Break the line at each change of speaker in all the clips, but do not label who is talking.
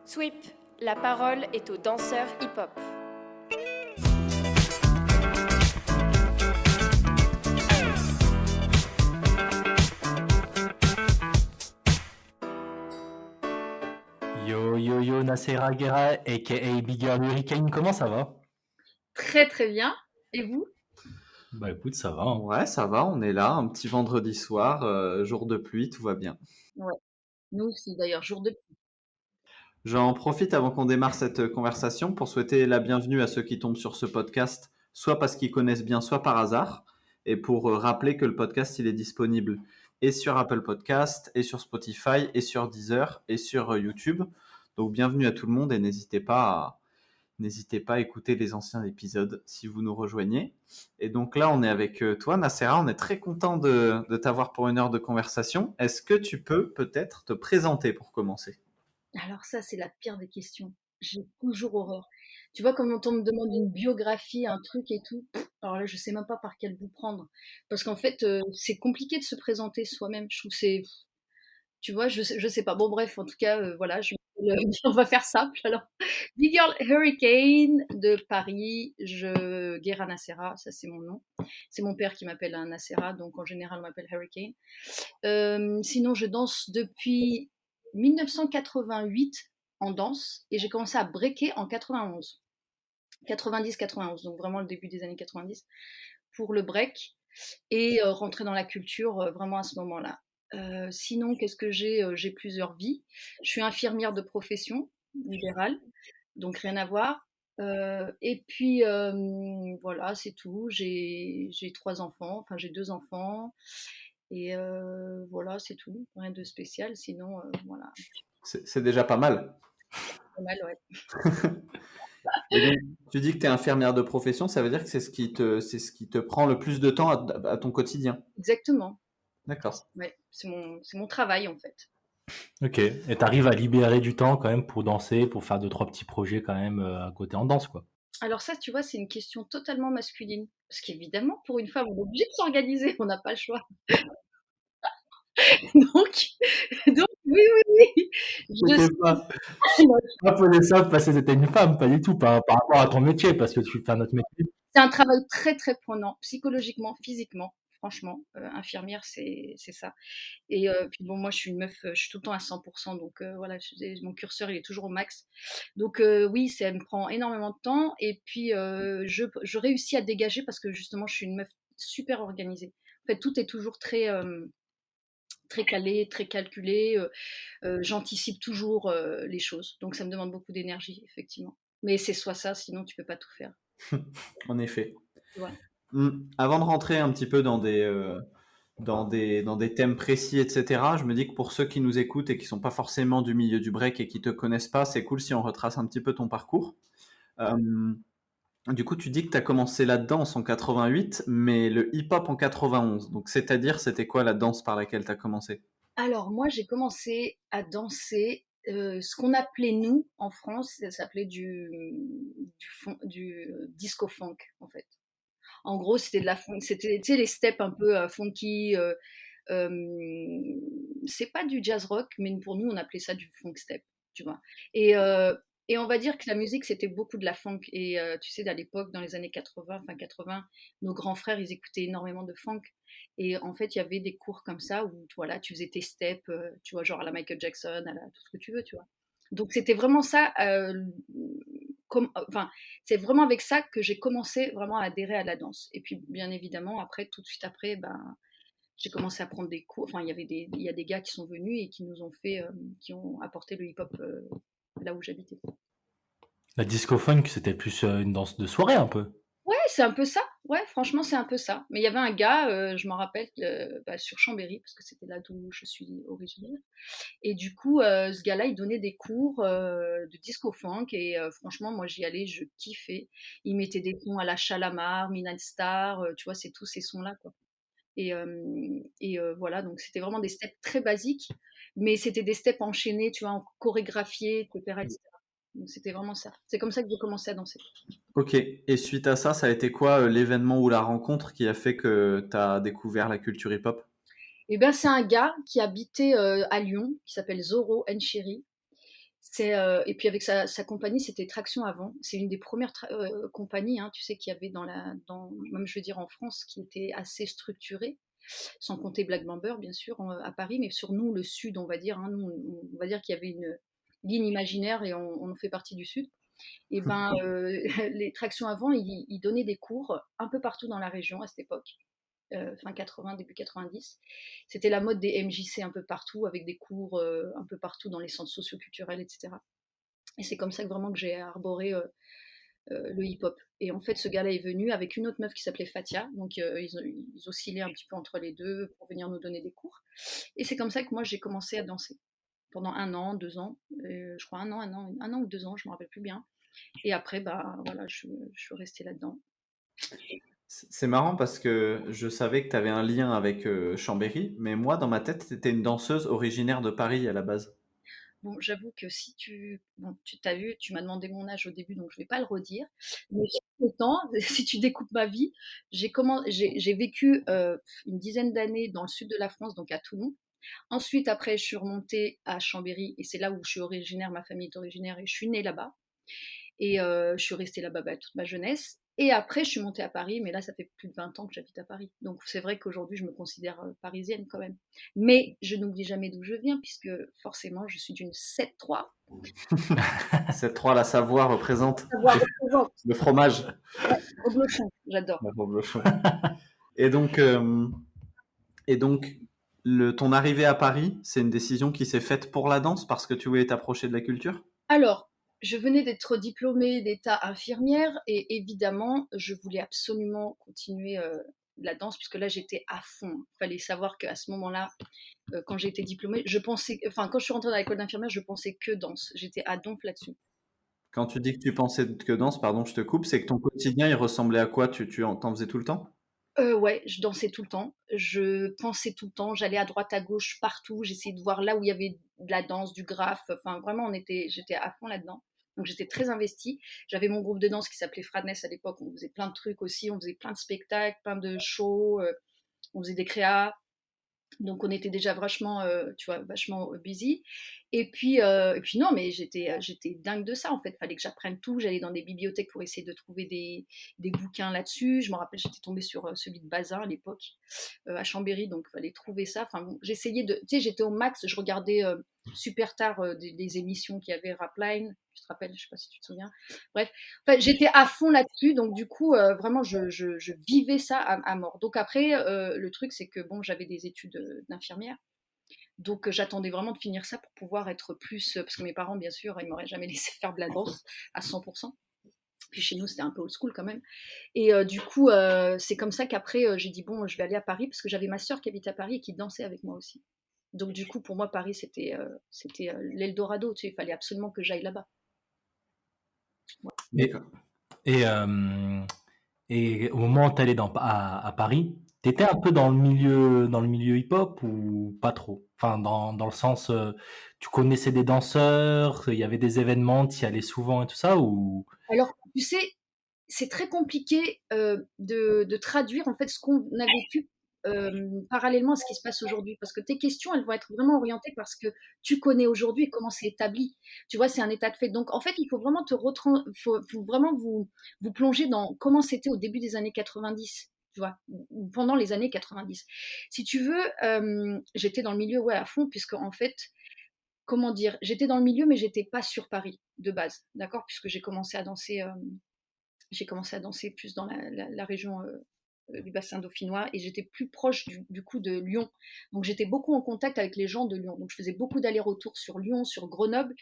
Sweep, la parole est aux danseurs hip-hop.
Yo yo yo Nasera Guerra aka Big Girl Hurricane, comment ça va?
Très très bien. Et vous?
Bah écoute, ça va, hein.
Ouais, ça va, on est là, un petit vendredi soir, jour de pluie, tout va bien.
Ouais, nous aussi d'ailleurs, jour de pluie.
J'en profite avant qu'on démarre cette conversation pour souhaiter la bienvenue à ceux qui tombent sur ce podcast, soit parce qu'ils connaissent bien, soit par hasard, et pour rappeler que le podcast, il est disponible et sur Apple Podcast, et sur Spotify, et sur Deezer, et sur YouTube. Donc bienvenue à tout le monde et n'hésitez pas à écouter les anciens épisodes si vous nous rejoignez. Et donc là, on est avec toi, Nassera. On est très content de t'avoir pour une heure de conversation. Est-ce que tu peux peut-être te présenter pour commencer?
Alors ça, c'est la pire des questions. J'ai toujours horreur. Tu vois, quand on me demande une biographie, un truc et tout, alors là, je sais même pas par quel bout prendre. Parce qu'en fait, c'est compliqué de se présenter soi-même. Je trouve que c'est, tu vois, je sais pas. Bon, bref, en tout cas, voilà, on va faire simple. Alors, Big Girl Hurricane de Paris, Guerra Nacera, ça c'est mon nom. C'est mon père qui m'appelle un Nacera, donc en général on m'appelle Hurricane. Sinon, je danse depuis 1988 en danse et j'ai commencé à breaker en 91. 90-91, donc vraiment le début des années 90 pour le break et rentrer dans la culture vraiment à ce moment-là. Sinon, qu'est-ce que j'ai? J'ai plusieurs vies. Je suis infirmière de profession libérale, donc rien à voir. Et puis voilà, c'est tout. J'ai 3 enfants, enfin j'ai 2 enfants. Et voilà, c'est tout. Rien de spécial. Sinon, voilà,
C'est déjà pas mal.
pas mal, ouais.
Et donc, tu dis que tu es infirmière de profession, ça veut dire que c'est ce qui te prend le plus de temps à ton quotidien.
Exactement.
D'accord.
Ouais, c'est mon travail en fait.
Ok, et t'arrives à libérer du temps quand même pour danser, pour faire 2-3 petits projets quand même à côté en danse, quoi.
Alors ça, tu vois, c'est une question totalement masculine. Parce qu'évidemment, pour une femme, on est obligé de s'organiser, on n'a pas le choix. Donc, donc oui, oui, oui. Je
C'était
suis...
pas posé ça parce que t'étais une femme, pas du tout, par rapport à ton métier, parce que tu fais un autre métier.
C'est un travail très, très prenant, psychologiquement, physiquement. Franchement, infirmière, c'est ça. Et puis bon, moi, je suis une meuf, je suis tout le temps à 100%, donc voilà, mon curseur, il est toujours au max. Donc oui, ça me prend énormément de temps. Et puis, je réussis à dégager parce que justement, je suis une meuf super organisée. En fait, tout est toujours très, très calé, très calculé. J'anticipe toujours les choses. Donc, ça me demande beaucoup d'énergie, effectivement. Mais c'est soit ça, sinon tu peux pas tout faire.
En effet.
Tu vois.
Avant de rentrer un petit peu dans des thèmes précis, etc., je me dis que pour ceux qui nous écoutent et qui sont pas forcément du milieu du break et qui te connaissent pas, c'est cool si on retrace un petit peu ton parcours. Euh, du coup, tu dis que tu as commencé la danse en 88, mais le hip-hop en 91. Donc, c'est-à-dire, c'était quoi la danse par laquelle tu as commencé?
Alors, moi, j'ai commencé à danser ce qu'on appelait, nous, en France, ça s'appelait du disco funk, en fait. En gros, c'était de la funk, c'était, tu sais, les steps un peu funky. Euh, c'est pas du jazz rock, mais pour nous, on appelait ça du funk step, tu vois. Et, euh, et on va dire que la musique, c'était beaucoup de la funk. Et tu sais, à l'époque, dans les années 80, fin 80, nos grands frères, ils écoutaient énormément de funk. Et en fait, il y avait des cours comme ça où voilà, tu faisais tes steps, tu vois, genre à la Michael Jackson, à la, tout ce que tu veux, tu vois. Donc c'était vraiment ça, enfin, c'est vraiment avec ça que j'ai commencé vraiment à adhérer à la danse. Et puis, bien évidemment, après, tout de suite après, ben, j'ai commencé à prendre des cours. Enfin, il y a des gars qui sont venus et qui nous ont fait, qui ont apporté le hip-hop là où j'habitais.
La disco funk, c'était plus une danse de soirée un peu.
Ouais, c'est un peu ça. Ouais, franchement, c'est un peu ça. Mais il y avait un gars, je m'en rappelle, bah, sur Chambéry, parce que c'était là d'où je suis originaire. Et du coup, ce gars-là, il donnait des cours de disco funk. Et franchement, moi, j'y allais, je kiffais. Il mettait des sons à la Chalamar, Midnight Star, tu vois, c'est tous ces sons-là, quoi. Et voilà, donc c'était vraiment des steps très basiques, mais c'était des steps enchaînés, tu vois, chorégraphiés, etc., etc. Donc c'était vraiment ça. C'est comme ça que j'ai commencé à danser.
Ok. Et suite à ça, ça a été quoi l'événement ou la rencontre qui a fait que tu as découvert la culture hip-hop?
Et ben c'est un gars qui habitait à Lyon, qui s'appelle Zoro Nchiri. Et puis avec sa compagnie, c'était Traction Avant. C'est une des premières compagnies, hein, tu sais, qu'il y avait même je veux dire en France, qui était assez structurée, sans compter Black Blamber, bien sûr, à Paris, mais sur nous, le Sud, on va dire, hein, nous, on va dire qu'il y avait une ligne imaginaire et on fait partie du Sud. Et ben, les Tractions Avant, ils donnaient des cours un peu partout dans la région à cette époque. Fin 80, début 90. C'était la mode des MJC un peu partout, avec des cours un peu partout dans les centres socioculturels, etc. Et c'est comme ça que vraiment que j'ai arboré le hip-hop. Et en fait, ce gars-là est venu avec une autre meuf qui s'appelait Fatia. Donc, ils oscillaient un petit peu entre les deux pour venir nous donner des cours. Et c'est comme ça que moi, j'ai commencé à danser. Pendant 1 an, 2 ans. Je crois 1 an ou 2 ans, je ne me rappelle plus bien. Et après, bah, voilà, je suis restée là-dedans.
C'est marrant parce que je savais que tu avais un lien avec Chambéry, mais moi, dans ma tête, tu étais une danseuse originaire de Paris à la base.
Bon, j'avoue que si tu t'as vu, tu m'as demandé mon âge au début, donc je vais pas le redire. Mais j'ai temps, si tu découpes ma vie, j'ai vécu une dizaine d'années dans le sud de la France, donc à Toulon. Ensuite, après, je suis remontée à Chambéry, et c'est là où je suis originaire, ma famille est originaire, et je suis née là-bas. Et je suis restée là-bas toute ma jeunesse. Et après, je suis montée à Paris, mais là, ça fait plus de 20 ans que j'habite à Paris. Donc, c'est vrai qu'aujourd'hui, je me considère parisienne quand même. Mais je n'oublie jamais d'où je viens, puisque forcément, je suis d'une 7-3.
7-3, la Savoie représente
Savoir représente.
le fromage.
Ouais, reblochon, j'adore.
La reblochon. Et donc, ton arrivée à Paris, c'est une décision qui s'est faite pour la danse parce que tu voulais t'approcher de la culture?
Alors, je venais d'être diplômée d'état infirmière et évidemment, je voulais absolument continuer la danse puisque là, j'étais à fond. Il fallait savoir qu'à ce moment-là, quand j'ai été diplômée, quand je suis rentrée dans l'école d'infirmière, je pensais que danse. J'étais à donf là-dessus.
Quand tu dis que tu pensais que danse, pardon, je te coupe, c'est que ton quotidien, il ressemblait à quoi? T'en faisais tout le temps?
Ouais, je dansais tout le temps, je pensais tout le temps, j'allais à droite, à gauche, partout, j'essayais de voir là où il y avait de la danse, du graphe, enfin vraiment j'étais à fond là-dedans. Donc j'étais très investie. J'avais mon groupe de danse qui s'appelait Fradness à l'époque, on faisait plein de trucs aussi, on faisait plein de spectacles, plein de shows, on faisait des créas. Donc on était déjà vachement busy. Et puis non, mais j'étais dingue de ça en fait. Fallait que j'apprenne tout. J'allais dans des bibliothèques pour essayer de trouver des bouquins là-dessus. Je me rappelle, j'étais tombée sur celui de Bazin à l'époque, à Chambéry, donc fallait trouver ça. Enfin bon, j'essayais tu sais, j'étais au max. Je regardais super tard des émissions qui avaient Rapline. Tu te rappelles, je sais pas si tu te souviens. Bref, enfin, j'étais à fond là-dessus, donc du coup, vraiment, je vivais ça à mort. Donc après, le truc, c'est que bon, j'avais des études d'infirmière, donc j'attendais vraiment de finir ça pour pouvoir être plus, parce que mes parents, bien sûr, ils m'auraient jamais laissé faire de la danse à 100%. Puis chez nous, c'était un peu old school quand même. Et du coup, c'est comme ça qu'après, j'ai dit, bon, je vais aller à Paris, parce que j'avais ma sœur qui habite à Paris et qui dansait avec moi aussi. Donc du coup, pour moi, Paris, c'était l'Eldorado, tu sais, il fallait absolument que j'aille là-bas.
Et, et au moment où tu allais à Paris, tu étais un peu dans le milieu hip-hop ou pas trop? Enfin, dans le sens, tu connaissais des danseurs, il y avait des événements, tu y allais souvent et tout ça, ou...
Alors, tu sais, c'est très compliqué de traduire en fait ce qu'on a vécu parallèlement à ce qui se passe aujourd'hui, parce que tes questions, elles vont être vraiment orientées parce que tu connais aujourd'hui et comment c'est établi. Tu vois, c'est un état de fait. Donc, en fait, il faut vraiment faut vraiment vous plonger dans comment c'était au début des années 90. Tu vois, ou pendant les années 90. Si tu veux, j'étais dans le milieu à fond, puisque en fait, comment dire, j'étais dans le milieu, mais j'étais pas sur Paris de base, d'accord, puisque j'ai commencé à danser plus dans la région du bassin dauphinois et j'étais plus proche du coup de Lyon. Donc j'étais beaucoup en contact avec les gens de Lyon. Donc je faisais beaucoup d'allers-retours sur Lyon, sur Grenoble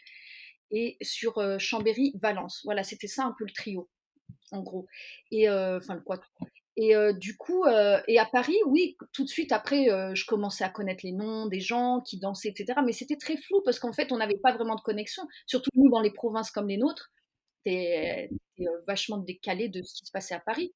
et sur Chambéry, Valence. Voilà, c'était ça un peu le trio, en gros. Et enfin le quatuor. Et du coup, et à Paris, oui, tout de suite après, je commençais à connaître les noms des gens qui dansaient, etc. Mais c'était très flou parce qu'en fait, on n'avait pas vraiment de connexion. Surtout nous, dans les provinces comme les nôtres, t'es vachement décalé de ce qui se passait à Paris.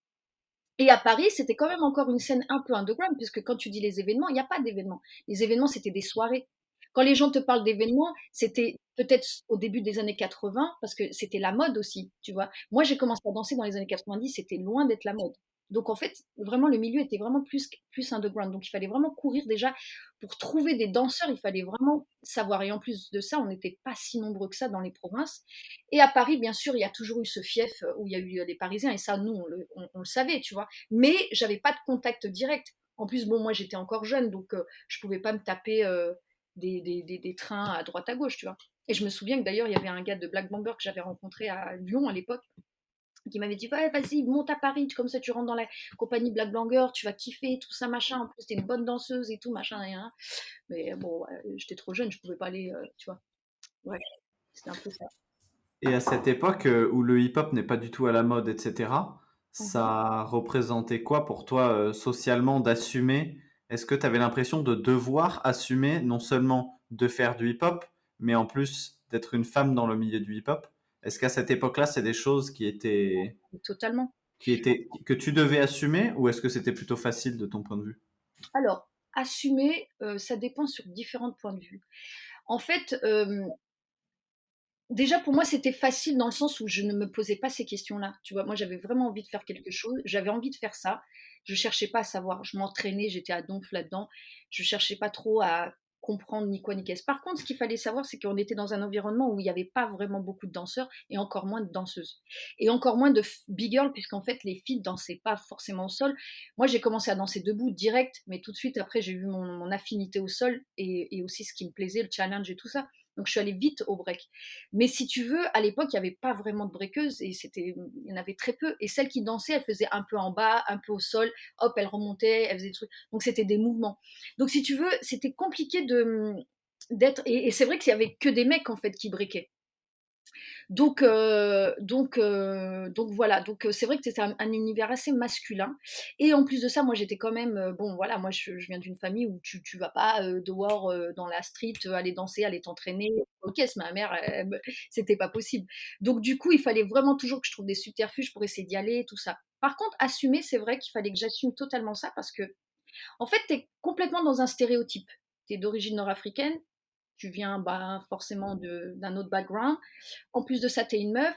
Et à Paris, c'était quand même encore une scène un peu underground, puisque quand tu dis les événements, il n'y a pas d'événements. Les événements, c'était des soirées. Quand les gens te parlent d'événements, c'était peut-être au début des années 80, parce que c'était la mode aussi, tu vois. Moi, j'ai commencé à danser dans les années 90, c'était loin d'être la mode. Donc en fait, vraiment, le milieu était vraiment plus underground. Donc il fallait vraiment courir déjà pour trouver des danseurs, il fallait vraiment savoir. Et en plus de ça, on n'était pas si nombreux que ça dans les provinces. Et à Paris, bien sûr, il y a toujours eu ce fief où il y a eu les Parisiens, et ça, nous, on le savait, tu vois. Mais j'avais pas de contact direct. En plus, bon, moi, j'étais encore jeune, donc je pouvais pas me taper des trains à droite à gauche, tu vois. Et je me souviens que d'ailleurs, il y avait un gars de Black Bomber que j'avais rencontré à Lyon à l'époque, qui m'avait dit ouais, vas-y, monte à Paris, comme ça tu rentres dans la compagnie Black Banger, tu vas kiffer, tout ça, machin. En plus, t'es une bonne danseuse et tout, machin, et hein. Mais bon, j'étais trop jeune, je pouvais pas aller, tu vois. Ouais, c'était un peu ça.
Et à cette époque où le hip-hop n'est pas du tout à la mode, etc.,
Mhm.
ça représentait quoi pour toi socialement d'assumer? Est-ce que tu avais l'impression de devoir assumer non seulement de faire du hip-hop, mais en plus d'être une femme dans le milieu du hip-hop? Est-ce qu'à cette époque-là, c'est des choses
Totalement.
que tu devais assumer ou est-ce que c'était plutôt facile de ton point de vue?
Alors, assumer, ça dépend sur différents points de vue. En fait, déjà, pour moi, c'était facile dans le sens où je ne me posais pas ces questions-là. Tu vois, moi, j'avais vraiment envie de faire quelque chose. J'avais envie de faire ça. Je cherchais pas à savoir. Je m'entraînais, j'étais à donf là-dedans. Je cherchais pas trop à comprendre ni quoi ni qu'est-ce. Par contre, ce qu'il fallait savoir, c'est qu'on était dans un environnement où il n'y avait pas vraiment beaucoup de danseurs et encore moins de danseuses. Et encore moins de big girls, puisqu'en fait, les filles ne dansaient pas forcément au sol. Moi, j'ai commencé à danser debout direct, mais tout de suite, après, j'ai vu mon affinité au sol et aussi ce qui me plaisait, le challenge et tout ça. Donc, je suis allée vite au break. Mais si tu veux, à l'époque, il n'y avait pas vraiment de breakeuses et il y en avait très peu. Et celles qui dansaient, elles faisaient un peu en bas, un peu au sol, hop, elles remontaient, elles faisaient des trucs. Donc c'était des mouvements. Donc si tu veux, c'était compliqué d'être. Et c'est vrai qu'il n'y avait que des mecs en fait qui breakaient. Donc voilà. Donc c'est vrai que c'était un univers assez masculin. Et en plus de ça, moi j'étais quand même bon voilà, moi je viens d'une famille où tu vas pas dehors dans la street aller danser, aller t'entraîner. Ok, c'est ma mère, c'était pas possible. Donc du coup, il fallait vraiment toujours que je trouve des subterfuges pour essayer d'y aller, tout ça. Par contre, assumer, c'est vrai qu'il fallait que j'assume totalement ça parce que en fait, tu es complètement dans un stéréotype. Tu es d'origine nord-africaine, tu viens bah, forcément d'un autre background. En plus de ça, t'es une meuf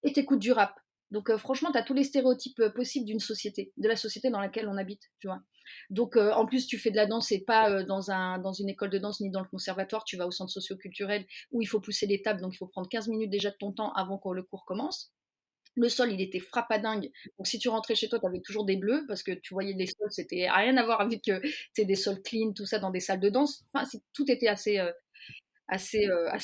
et t'écoutes du rap. Donc franchement, t'as tous les stéréotypes possibles d'une société, de la société dans laquelle on habite, tu vois. Donc en plus, tu fais de la danse et pas dans une école de danse ni dans le conservatoire, tu vas au centre socio-culturel où il faut pousser les tables, donc il faut prendre 15 minutes déjà de ton temps avant que le cours commence. Le sol, il était frappadingue. Donc, si tu rentrais chez toi, tu avais toujours des bleus parce que tu voyais les sols, c'était rien à voir avec des sols clean, tout ça dans des salles de danse. Enfin, tout était assez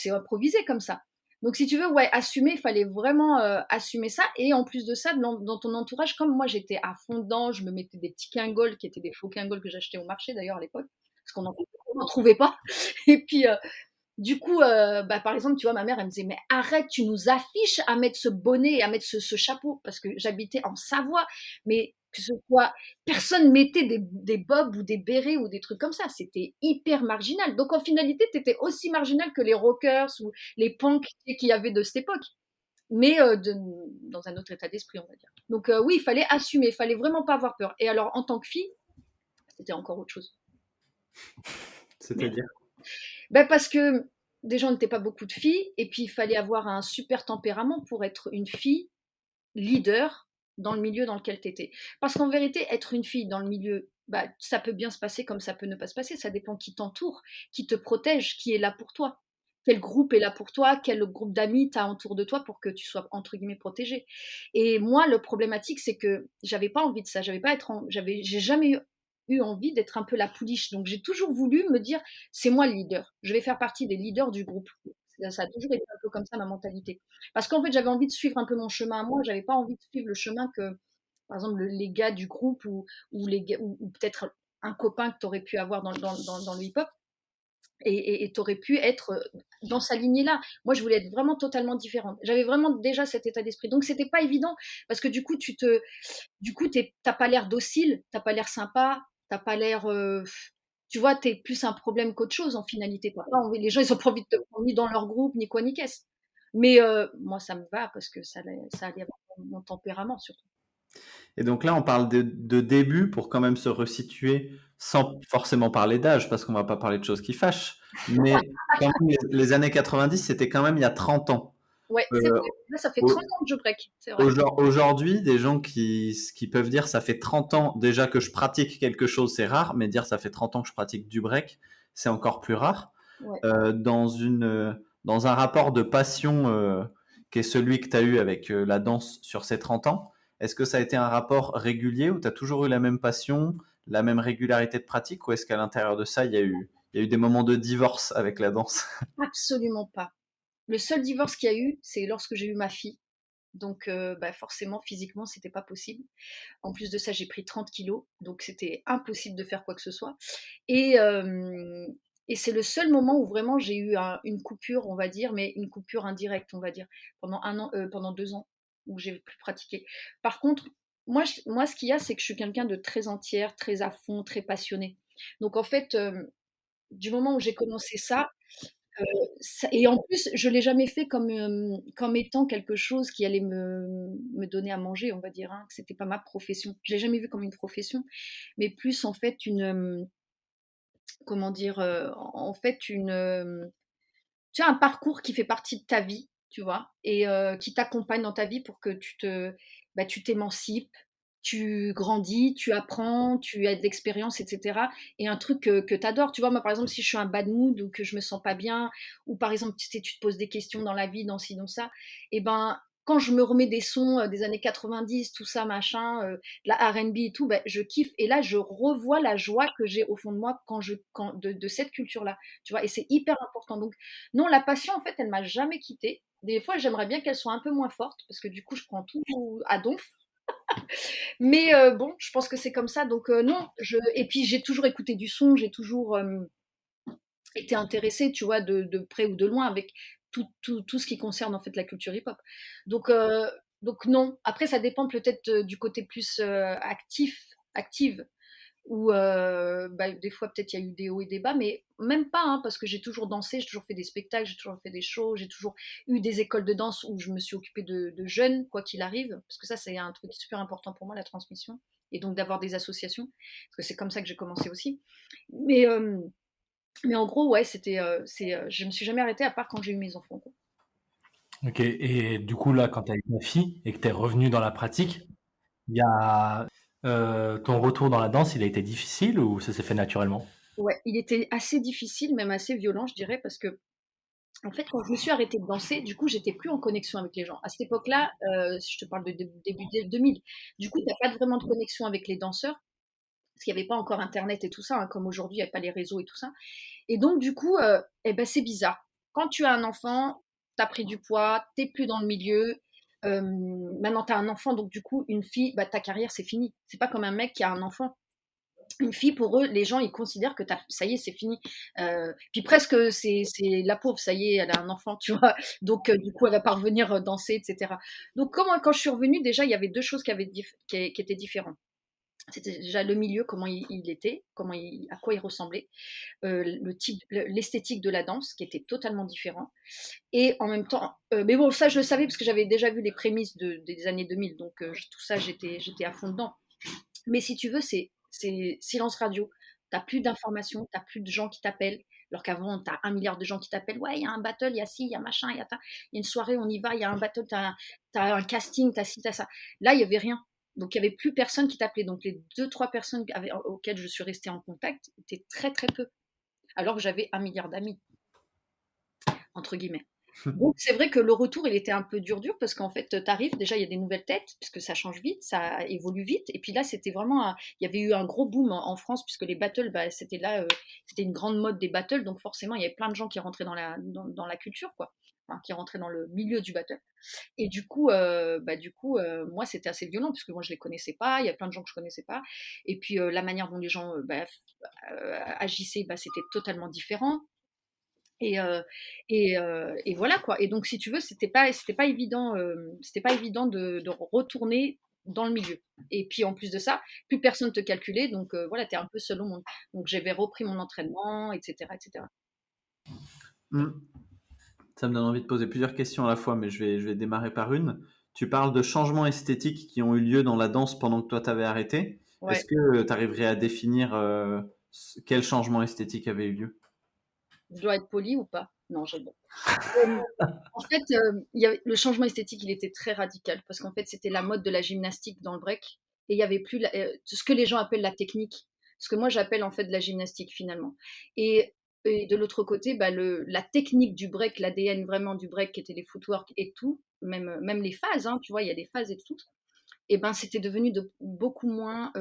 improvisé comme ça. Donc, si tu veux, ouais, assumer, il fallait vraiment assumer ça. Et en plus de ça, dans ton entourage, comme moi, j'étais à fond dedans, je me mettais des petits Kingols qui étaient des faux Kingols que j'achetais au marché d'ailleurs à l'époque, parce qu'on n'en trouvait pas. Et puis, du coup, bah, par exemple, tu vois, ma mère, elle me disait, mais arrête, tu nous affiches à mettre ce bonnet et à mettre ce chapeau, parce que j'habitais en Savoie, mais que ce soit, personne mettait des bobs ou des bérets ou des trucs comme ça, c'était hyper marginal. Donc en finalité, tu étais aussi marginal que les rockers ou les punks qu'il y avait de cette époque, mais dans un autre état d'esprit, on va dire. Donc oui, il fallait assumer, il fallait vraiment pas avoir peur. Et alors, en tant que fille, c'était encore autre chose.
C'est-à-dire?
Ben parce que déjà, on n'était pas beaucoup de filles, et puis il fallait avoir un super tempérament pour être une fille leader dans le milieu dans lequel tu étais. Parce qu'en vérité, être une fille dans le milieu, bah, ça peut bien se passer comme ça peut ne pas se passer. Ça dépend qui t'entoure, qui te protège, qui est là pour toi. Quel groupe est là pour toi, quel groupe d'amis tu as autour de toi pour que tu sois entre guillemets protégé. Et moi, le problématique, c'est que j'avais pas envie de ça. J'ai jamais eu envie d'être un peu la pouliche. Donc j'ai toujours voulu me dire, c'est moi le leader. Je vais faire partie des leaders du groupe. Ça a toujours été un peu comme ça ma mentalité. Parce qu'en fait, j'avais envie de suivre un peu mon chemin à moi. J'avais pas envie de suivre le chemin que, par exemple, les gars du groupe ou peut-être un copain que tu aurais pu avoir dans le hip-hop et tu aurais pu être dans sa lignée-là. Moi, je voulais être vraiment totalement différente. J'avais vraiment déjà cet état d'esprit. Donc, c'était pas évident parce que du coup, t'as pas l'air docile, t'as pas l'air sympa, t'as pas l'air. Tu vois, t'es plus un problème qu'autre chose en finalité. Les gens, ils ont pas envie de te prendre ni dans leur groupe, ni quoi, ni qu'est-ce. Mais moi, ça me va parce que ça allait avec mon tempérament surtout.
Et donc là, on parle de début pour quand même se resituer sans forcément parler d'âge, parce qu'on va pas parler de choses qui fâchent. Mais quand même, les années 90, c'était quand même il y a 30 ans.
Ouais, c'est
Euh,
vrai. Là, ça fait
au-
30 ans que je break, c'est vrai.
Aujourd'hui, des gens qui peuvent dire ça fait 30 ans déjà que je pratique quelque chose, c'est rare, mais dire ça fait 30 ans que je pratique du break, c'est encore plus rare.
Ouais.
Dans un rapport de passion qui est celui que tu as eu avec la danse sur ces 30 ans, est-ce que ça a été un rapport régulier où tu as toujours eu la même passion, la même régularité de pratique, ou est-ce qu'à l'intérieur de ça, il y a eu des moments de divorce avec la danse?
Absolument pas. Le seul divorce qu'il y a eu, c'est lorsque j'ai eu ma fille. Donc, bah, forcément, physiquement, c'était pas possible. En plus de ça, j'ai pris 30 kilos, donc c'était impossible de faire quoi que ce soit. Et, et c'est le seul moment où vraiment j'ai eu une coupure, on va dire, mais une coupure indirecte, on va dire, pendant un an, pendant 2 ans, où j'ai plus pratiqué. Par contre, moi, ce qu'il y a, c'est que je suis quelqu'un de très entière, très à fond, très passionné. Donc en fait, du moment où j'ai commencé ça, et en plus, je l'ai jamais fait comme étant quelque chose qui allait me donner à manger, on va dire, hein. C'était pas ma profession. Je l'ai jamais vu comme une profession, mais plus en fait comment dire, en fait tu as un parcours qui fait partie de ta vie, tu vois, et qui t'accompagne dans ta vie pour que tu t'émancipes, tu grandis, tu apprends, tu as de l'expérience, etc. Et un truc que tu adores. Tu vois, moi, par exemple, si je suis un bad mood ou que je me sens pas bien, ou par exemple, tu sais, tu te poses des questions dans la vie, dans ci, dans ça, et ben, quand je me remets des sons des années 90, tout ça, machin, la R&B et tout, ben, je kiffe. Et là, je revois la joie que j'ai au fond de moi de cette culture-là. Tu vois, et c'est hyper important. Donc, non, la passion, en fait, elle m'a jamais quittée. Des fois, j'aimerais bien qu'elle soit un peu moins forte, parce que du coup, je prends tout à donf. Mais bon, je pense que c'est comme ça. Donc non, et puis j'ai toujours écouté du son, j'ai toujours été intéressée, tu vois, de près ou de loin, avec tout ce qui concerne en fait la culture hip-hop. Donc, non. Après, ça dépend peut-être du côté plus active, où bah, des fois peut-être il y a eu des hauts et des bas, mais même pas, hein, parce que j'ai toujours dansé, j'ai toujours fait des spectacles, j'ai toujours fait des shows, j'ai toujours eu des écoles de danse où je me suis occupée de jeunes, quoi qu'il arrive, parce que ça c'est un truc super important pour moi, la transmission, et donc d'avoir des associations, parce que c'est comme ça que j'ai commencé aussi. Mais, euh, mais en gros, ouais, je me suis jamais arrêtée à part quand j'ai eu mes enfants, quoi.
Ok, et du coup, là, quand tu as eu ta fille et que tu es revenu dans la pratique, il y a ton retour dans la danse, il a été difficile ou ça s'est fait naturellement?
Ouais, il était assez difficile, même assez violent, je dirais, parce que en fait, quand je me suis arrêtée de danser, du coup, j'étais plus en connexion avec les gens. À cette époque-là, je te parle de début 2000. Du coup, tu n'as pas vraiment de connexion avec les danseurs, parce qu'il n'y avait pas encore Internet et tout ça, hein, comme aujourd'hui, il n'y a pas les réseaux et tout ça. Et donc, du coup, eh ben, c'est bizarre. Quand tu as un enfant, tu as pris du poids, tu n'es plus dans le milieu. Maintenant, tu as un enfant, donc du coup, une fille, bah, ta carrière, c'est fini. C'est pas comme un mec qui a un enfant. Une fille, pour eux, les gens, ils considèrent que ça y est, c'est fini. Puis presque, c'est la pauvre, ça y est, elle a un enfant, tu vois. Donc, du coup, elle va pas revenir danser, etc. Donc, quand je suis revenue, déjà, il y avait deux choses qui étaient différentes. C'était déjà le milieu, comment il était, à quoi il ressemblait, le type, l'esthétique de la danse, qui était totalement différent. Et en même temps, mais bon, ça, je le savais parce que j'avais déjà vu les prémices des années 2000. Donc, tout ça, j'étais à fond dedans. Mais si tu veux, c'est silence radio. T'as plus d'informations, t'as plus de gens qui t'appellent. Alors qu'avant, t'as 1 milliard de gens qui t'appellent. Ouais, il y a un battle, il y a ci, il y a machin, il y a une soirée, on y va, il y a un battle, t'as un casting, t'as ci, t'as ça. Là, il y avait rien. Donc, il n'y avait plus personne qui t'appelait. Donc, les 2, 3 personnes auxquelles je suis restée en contact étaient très, très peu. Alors que j'avais 1 milliard d'amis, entre guillemets. Donc c'est vrai que le retour, il était un peu dur parce qu'en fait, tu arrives, déjà il y a des nouvelles têtes, puisque ça change vite, ça évolue vite. Et puis là, c'était vraiment, il y avait eu un gros boom en France, puisque les battles, bah, c'était là, c'était une grande mode des battles, donc forcément, il y avait plein de gens qui rentraient dans la culture, quoi. Enfin, qui rentraient dans le milieu du battle. Et moi, c'était assez violent, puisque moi, je les connaissais pas, il y a plein de gens que je connaissais pas. Et puis, la manière dont les gens agissaient, bah, c'était totalement différent. Et, et voilà quoi. Et donc si tu veux, c'était pas évident de retourner dans le milieu. Et puis en plus de ça, plus personne te calculait, donc voilà, t'es un peu seul au monde. Donc j'avais repris mon entraînement, etc., etc.
Hmm. Ça me donne envie de poser plusieurs questions à la fois, mais je vais démarrer par une. Tu parles de changements esthétiques qui ont eu lieu dans la danse pendant que toi t'avais arrêté. Est-ce
Ouais.
que tu arriverais à définir quel changement esthétique avait eu lieu?
Je dois être polie ou pas? Non, je rigole. En fait, le changement esthétique, il était très radical parce qu'en fait, c'était la mode de la gymnastique dans le break et il y avait plus ce que les gens appellent la technique, ce que moi j'appelle en fait de la gymnastique finalement. Et, et de l'autre côté, bah, la technique du break, l'ADN vraiment du break, qui était les footwork et tout, même les phases, hein, tu vois, il y a des phases et tout. Et ben, c'était devenu beaucoup moins,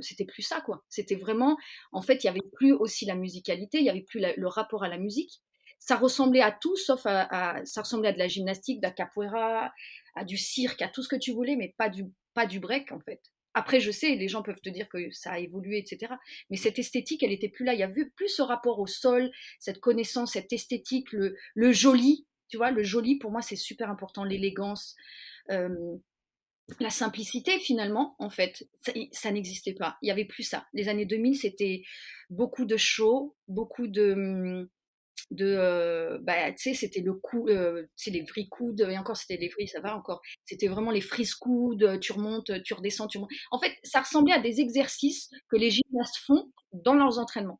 c'était plus ça quoi. C'était vraiment, en fait, il y avait plus aussi la musicalité, il y avait plus le rapport à la musique. Ça ressemblait à tout sauf ça ressemblait à de la gymnastique, de la capoeira, à du cirque, à tout ce que tu voulais, mais pas du break en fait. Après, je sais, les gens peuvent te dire que ça a évolué, etc. Mais cette esthétique, elle était plus là. Il y avait plus ce rapport au sol, cette connaissance, cette esthétique, le joli. Tu vois, le joli, pour moi, c'est super important. L'élégance, euh, la simplicité finalement, en fait, ça n'existait pas. Il n'y avait plus ça. Les années 2000, c'était beaucoup de show, beaucoup bah, tu sais, c'était le coup, c'est les vrais coudes, et encore, c'était les vrais, ça va encore. C'était vraiment les freeze coudes, tu remontes, tu redescends, tu remontes. En fait, ça ressemblait à des exercices que les gymnastes font dans leurs entraînements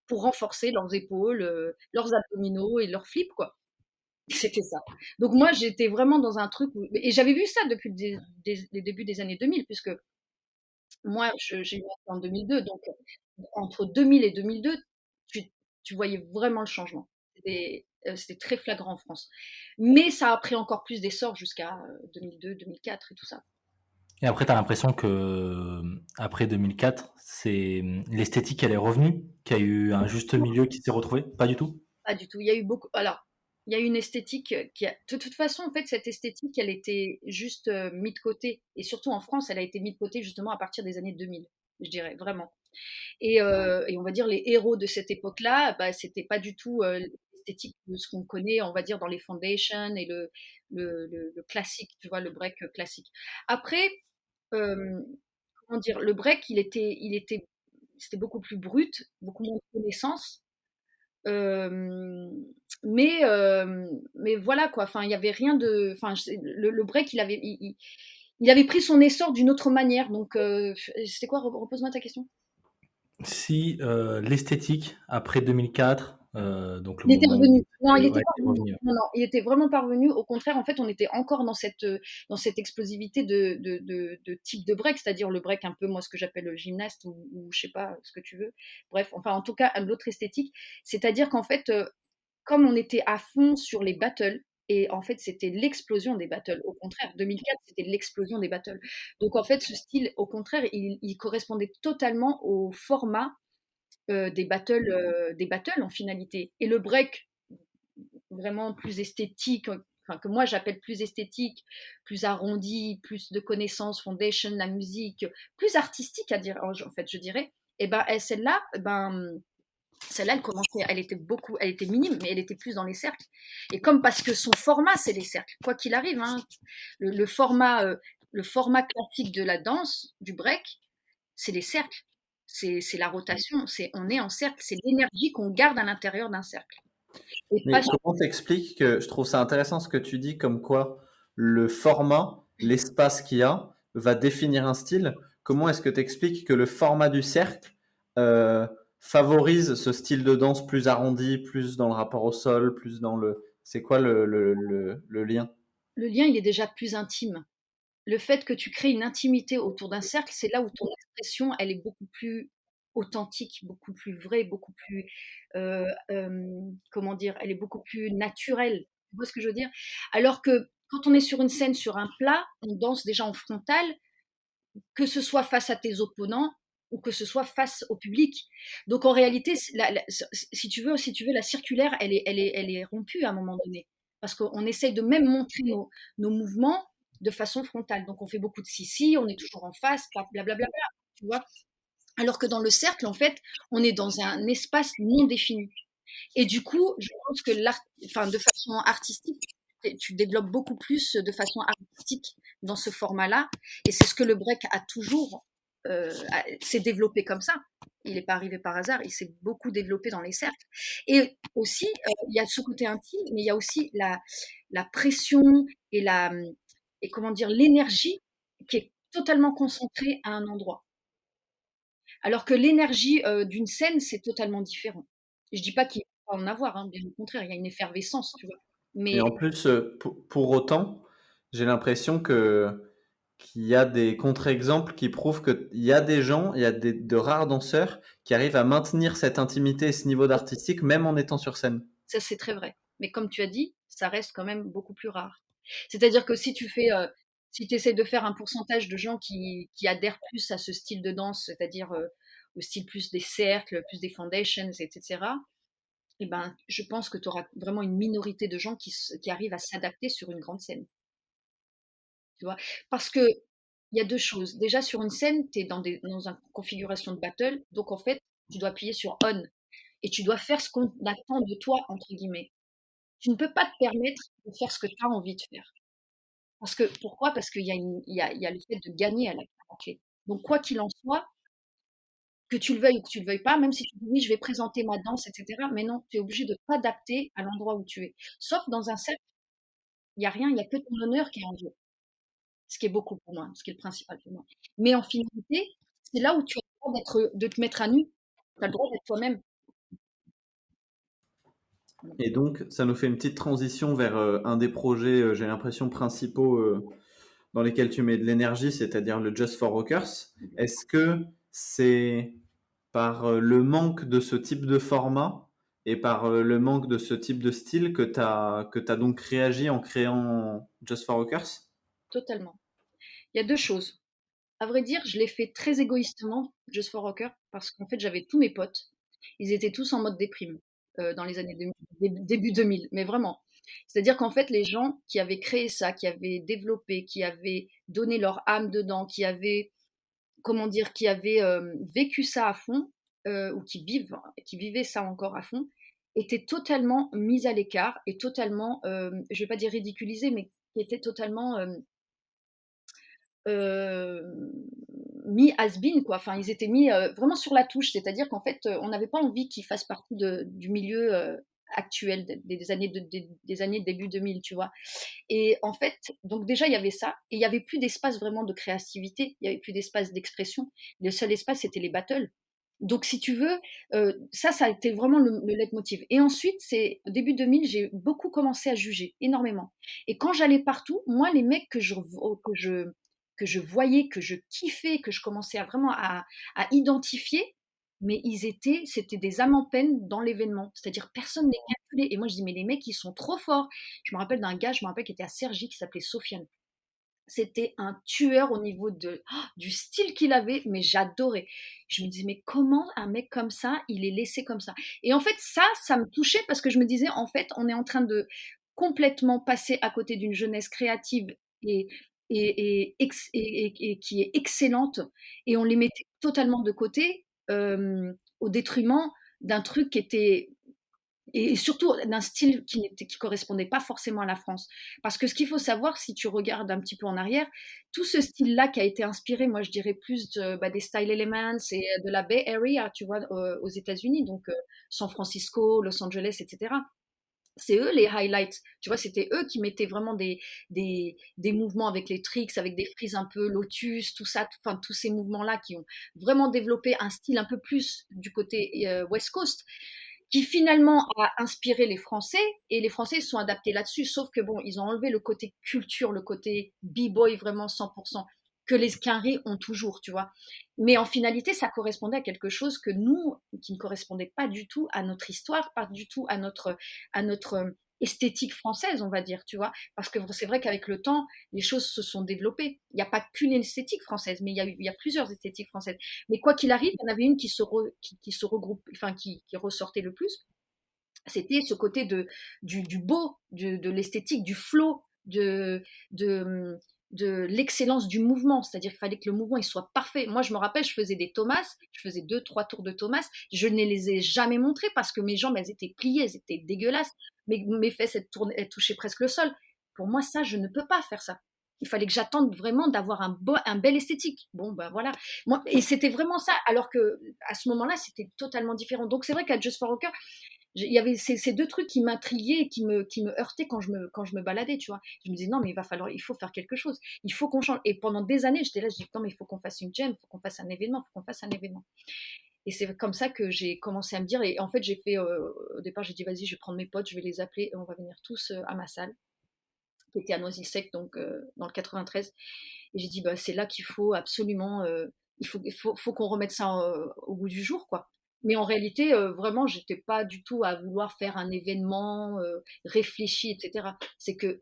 pour renforcer leurs épaules, leurs abdominaux et leurs flips, quoi. C'était ça. Donc moi, j'étais vraiment dans un truc et j'avais vu ça depuis les débuts des années 2000, puisque moi, j'ai eu ma fille en 2002, donc entre 2000 et 2002, tu, tu voyais vraiment le changement. C'était très flagrant en France. Mais ça a pris encore plus d'essor jusqu'à 2002, 2004 et tout ça.
Et après, tu as l'impression que après 2004, c'est l'esthétique, elle est revenue, qu'il y a eu un juste milieu qui s'est retrouvé? Pas du tout?
Pas du tout. Il y a eu beaucoup. Alors, il y a eu une esthétique qui a. De toute façon, en fait, cette esthétique, elle était juste mise de côté. Et surtout en France, elle a été mise de côté justement à partir des années 2000, je dirais, vraiment. Et on va dire les héros de cette époque-là, bah, c'était pas du tout l'esthétique de ce qu'on connaît, on va dire, dans les foundations et le classique, tu vois, le break classique. Après, euh, comment dire, le break, c'était beaucoup plus brut, beaucoup moins de connaissances. Euh, mais voilà quoi. Enfin, il y avait rien de. Enfin, le break, il avait pris son essor d'une autre manière. Donc, c'était quoi? Repose-moi ta question.
Si l'esthétique, après 2004, donc le
Il était
moment où
revenu. Non, il était
ouais,
pas
c'est
revenu.
revenu.
Non, non, il était vraiment pas revenu. Au contraire, en fait, on était encore dans cette explosivité de type de break, c'est-à-dire le break un peu, moi, ce que j'appelle le gymnaste ou je sais pas, ce que tu veux. Bref, enfin, en tout cas, l'autre esthétique. C'est-à-dire qu'en fait, comme on était à fond sur les battles, et en fait, c'était l'explosion des battles. Au contraire, 2004, c'était l'explosion des battles. Donc, en fait, ce style, au contraire, il correspondait totalement au format des battles en finalité. Et le break, vraiment plus esthétique, enfin, que moi j'appelle plus esthétique, plus arrondi, plus de connaissances, foundation, la musique, plus artistique à dire, en fait, je dirais. Et ben celle-là, elle commençait, elle était minime, mais elle était plus dans les cercles. Et comme parce que son format, c'est les cercles, quoi qu'il arrive, hein, le format classique de la danse, du break, c'est les cercles. C'est la rotation, on est en cercle, c'est l'énergie qu'on garde à l'intérieur d'un cercle. Et
Mais
pas
comment t'expliques que je trouve ça intéressant ce que tu dis, comme quoi le format, l'espace qu'il y a, va définir un style. Comment est-ce que tu expliques que le format du cercle euh, favorise ce style de danse plus arrondi, plus dans le rapport au sol, plus dans le... C'est quoi le lien?
le lien, il est déjà plus intime. Le fait que tu crées une intimité autour d'un cercle, c'est là où ton expression, elle est beaucoup plus authentique, beaucoup plus vraie, beaucoup plus, comment dire, elle est beaucoup plus naturelle. Tu vois ce que je veux dire? Alors que quand on est sur une scène, sur un plat, on danse déjà en frontal, que ce soit face à tes opponents ou que ce soit face au public. Donc en réalité, si tu veux, la circulaire, elle est rompue à un moment donné. Parce qu'on essaye de même montrer nos mouvements de façon frontale. Donc on fait beaucoup de si, on est toujours en face, blablabla, tu vois. Alors que dans le cercle, en fait, on est dans un espace non défini. Et du coup, je pense que de façon artistique, tu développes beaucoup plus de façon artistique dans ce format-là. Et c'est ce que le break a toujours, s'est développé comme ça. Il n'est pas arrivé par hasard, il s'est beaucoup développé dans les cercles. Et aussi, il y a ce côté intime, mais il y a aussi la pression et et comment dire, l'énergie qui est totalement concentrée à un endroit. Alors que l'énergie d'une scène, c'est totalement différent. Je dis pas qu'il pas en avoir, hein, bien au contraire, il y a une effervescence, tu vois.
Et
Mais
en plus, pour autant, j'ai l'impression qu'il y a des contre-exemples qui prouvent qu'il y a des gens, il y a de rares danseurs qui arrivent à maintenir cette intimité et ce niveau d'artistique même en étant sur scène.
ça, c'est très vrai. Mais comme tu as dit, ça reste quand même beaucoup plus rare. C'est-à-dire que si tu essaies de faire un pourcentage de gens qui adhèrent plus à ce style de danse, c'est-à-dire au style plus des cercles, plus des foundations, etc., eh ben, je pense que tu auras vraiment une minorité de gens qui arrivent à s'adapter sur une grande scène. Tu vois? Parce que il y a 2 choses. Déjà, sur une scène, tu es dans une configuration de battle, donc en fait, tu dois appuyer sur on et tu dois faire ce qu'on attend de toi, entre guillemets. Tu ne peux pas te permettre de faire ce que tu as envie de faire. Parce que pourquoi? Parce qu'il y a il y a le fait de gagner à la clé. Donc quoi qu'il en soit, que tu le veuilles ou que tu le veuilles pas, même si tu dis: «Oui, je vais présenter ma danse» et cetera, mais non, tu es obligé de t'adapter à l'endroit où tu es. Sauf dans un cercle, il y a rien, il y a que ton honneur qui est en jeu. Ce qui est beaucoup pour moi, ce qui est le principal pour moi. Mais en finalité, c'est là où tu as le droit de te mettre à nu. Tu as le droit d'être toi-même.
Et donc, ça nous fait une petite transition vers un des projets, j'ai l'impression, principaux dans lesquels tu mets de l'énergie, c'est-à-dire le Just for Rockers. Est-ce que c'est par le manque de ce type de format et par le manque de ce type de style que tu as donc réagi en créant Just for Rockers?
Totalement. Il y a 2 choses. À vrai dire, je l'ai fait très égoïstement, Just for Rocker, parce qu'en fait, j'avais tous mes potes. Ils étaient tous en mode déprime, dans les années 2000, début 2000, mais vraiment. C'est-à-dire qu'en fait, les gens qui avaient créé ça, qui avaient développé, qui avaient donné leur âme dedans, comment dire, qui avaient vécu ça à fond, ou qui vivaient ça encore à fond, étaient totalement mis à l'écart et totalement, je vais pas dire ridiculisés, mais qui étaient totalement euh, mis has-been, quoi. Enfin, ils étaient mis vraiment sur la touche, c'est-à-dire qu'en fait, on n'avait pas envie qu'ils fassent partie du milieu actuel des années début 2000, tu vois. Et en fait, donc déjà, il y avait ça, et il n'y avait plus d'espace vraiment de créativité, il n'y avait plus d'espace d'expression. Le seul espace, c'était les battles. Donc, si tu veux, ça a été vraiment le leitmotiv. Et ensuite, c'est début 2000, j'ai beaucoup commencé à juger, énormément. Et quand j'allais partout, moi, les mecs que je voyais, que je kiffais, que je commençais à identifier, mais c'était des âmes en peine dans l'événement. C'est-à-dire, personne n'est calculé. Et moi, je dis, mais les mecs, ils sont trop forts. Je me rappelle d'un gars, je me rappelle qui était à Cergy, qui s'appelait Sofiane. C'était un tueur au niveau du style qu'il avait, mais j'adorais. Je me disais, mais comment un mec comme ça, il est laissé comme ça? Et en fait, ça me touchait parce que je me disais, en fait, on est en train de complètement passer à côté d'une jeunesse créative et, et qui est excellente, et on les mettait totalement de côté au détriment d'un truc qui était et surtout d'un style qui correspondait pas forcément à la France. Parce que ce qu'il faut savoir, si tu regardes un petit peu en arrière, tout ce style-là qui a été inspiré, moi je dirais plus des Style Elements et de la Bay Area, tu vois, aux États-Unis, donc San Francisco, Los Angeles, etc. C'est eux les highlights, tu vois, c'était eux qui mettaient vraiment des mouvements avec les tricks, avec des frises un peu lotus, tout ça, enfin tous ces mouvements-là qui ont vraiment développé un style un peu plus du côté West Coast, qui finalement a inspiré les Français, et les Français se sont adaptés là-dessus, sauf que bon, ils ont enlevé le côté culture, le côté b-boy vraiment 100%, que les Quinri ont toujours, tu vois. Mais en finalité, ça correspondait à quelque chose que nous, qui ne correspondait pas du tout à notre histoire, pas du tout à notre esthétique française, on va dire, tu vois. Parce que c'est vrai qu'avec le temps, les choses se sont développées. Il n'y a pas qu'une esthétique française, mais il y a plusieurs esthétiques françaises. Mais quoi qu'il arrive, il y en avait une qui se regroupe, enfin qui ressortait le plus. C'était ce côté du beau, de l'esthétique, du flow, de, de l'excellence du mouvement. C'est-à-dire qu'il fallait que le mouvement il soit parfait. Moi, je me rappelle, je faisais des Thomas, je faisais 2-3 tours de Thomas. Je ne les ai jamais montrés parce que mes jambes, elles étaient pliées, elles étaient dégueulasses. Mes fesses, elles touchaient presque le sol. Pour moi, ça, je ne peux pas faire ça. Il fallait que j'attende vraiment d'avoir un bel esthétique. Bon, ben voilà. Moi, et c'était vraiment ça. Alors que à ce moment-là, c'était totalement différent. Donc c'est vrai qu'à Just for Rocker, il y avait ces deux trucs qui m'intriguaient et qui me heurtaient quand je me baladais, tu vois. Je me disais, non, mais il faut faire quelque chose. Il faut qu'on change. Et pendant des années, j'étais là, je dis, non, mais il faut qu'on fasse une jam, il faut qu'on fasse un événement, il faut qu'on fasse un événement. Et c'est comme ça que j'ai commencé à me dire, et en fait, j'ai fait, au départ, j'ai dit, vas-y, je vais prendre mes potes, je vais les appeler, et on va venir tous à ma salle, qui était à Noisy-le-Sec, donc dans le 93. Et j'ai dit, bah, c'est là qu'il faut absolument, faut qu'on remette ça au goût du jour, quoi. Mais en réalité, vraiment, j'étais pas du tout à vouloir faire un événement réfléchi, etc. C'est que,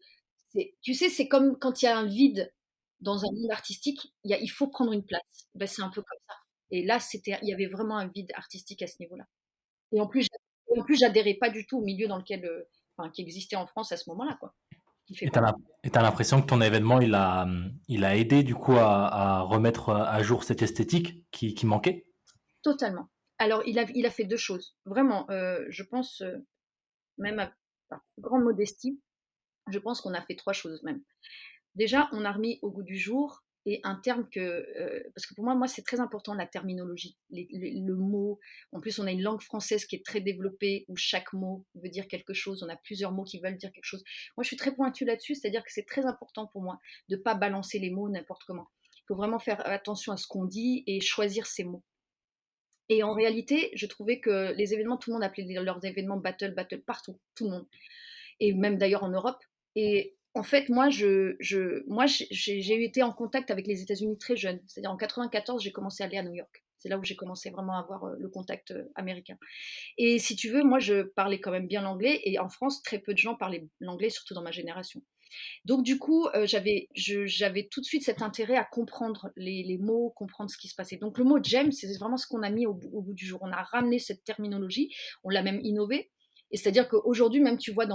tu sais, c'est comme quand il y a un vide dans un monde artistique, il faut prendre une place. Ben, c'est un peu comme ça. Et là, il y avait vraiment un vide artistique à ce niveau-là. Et en plus, j'adhérais pas du tout au milieu dans lequel, enfin, qui existait en France à ce moment-là, quoi. Qui fait
Et
pas.
t'as l'impression que ton événement, il a aidé du coup à remettre à jour cette esthétique qui manquait?
Totalement. Alors, il a fait deux choses. Vraiment, je pense, même par grande modestie, je pense qu'on a fait trois choses même. Déjà, on a remis au goût du jour et un terme parce que pour moi, c'est très important la terminologie, le mot. En plus, on a une langue française qui est très développée où chaque mot veut dire quelque chose. On a plusieurs mots qui veulent dire quelque chose. Moi, je suis très pointue là-dessus, c'est-à-dire que c'est très important pour moi de ne pas balancer les mots n'importe comment. Il faut vraiment faire attention à ce qu'on dit et choisir ses mots. Et en réalité, je trouvais que les événements, tout le monde appelait leurs événements battle, partout, tout le monde. Et même d'ailleurs en Europe. Et en fait, moi, j'ai été en contact avec les États-Unis très jeune. C'est-à-dire en 94, j'ai commencé à aller à New York. C'est là où j'ai commencé vraiment à avoir le contact américain. Et si tu veux, moi, je parlais quand même bien l'anglais. Et en France, très peu de gens parlaient l'anglais, surtout dans ma génération. Donc du coup, j'avais tout de suite cet intérêt à comprendre les mots, comprendre ce qui se passait. Donc le mot gem, c'est vraiment ce qu'on a mis au bout du jour. On a ramené cette terminologie, on l'a même innové. Et c'est-à-dire qu'aujourd'hui, même tu vois,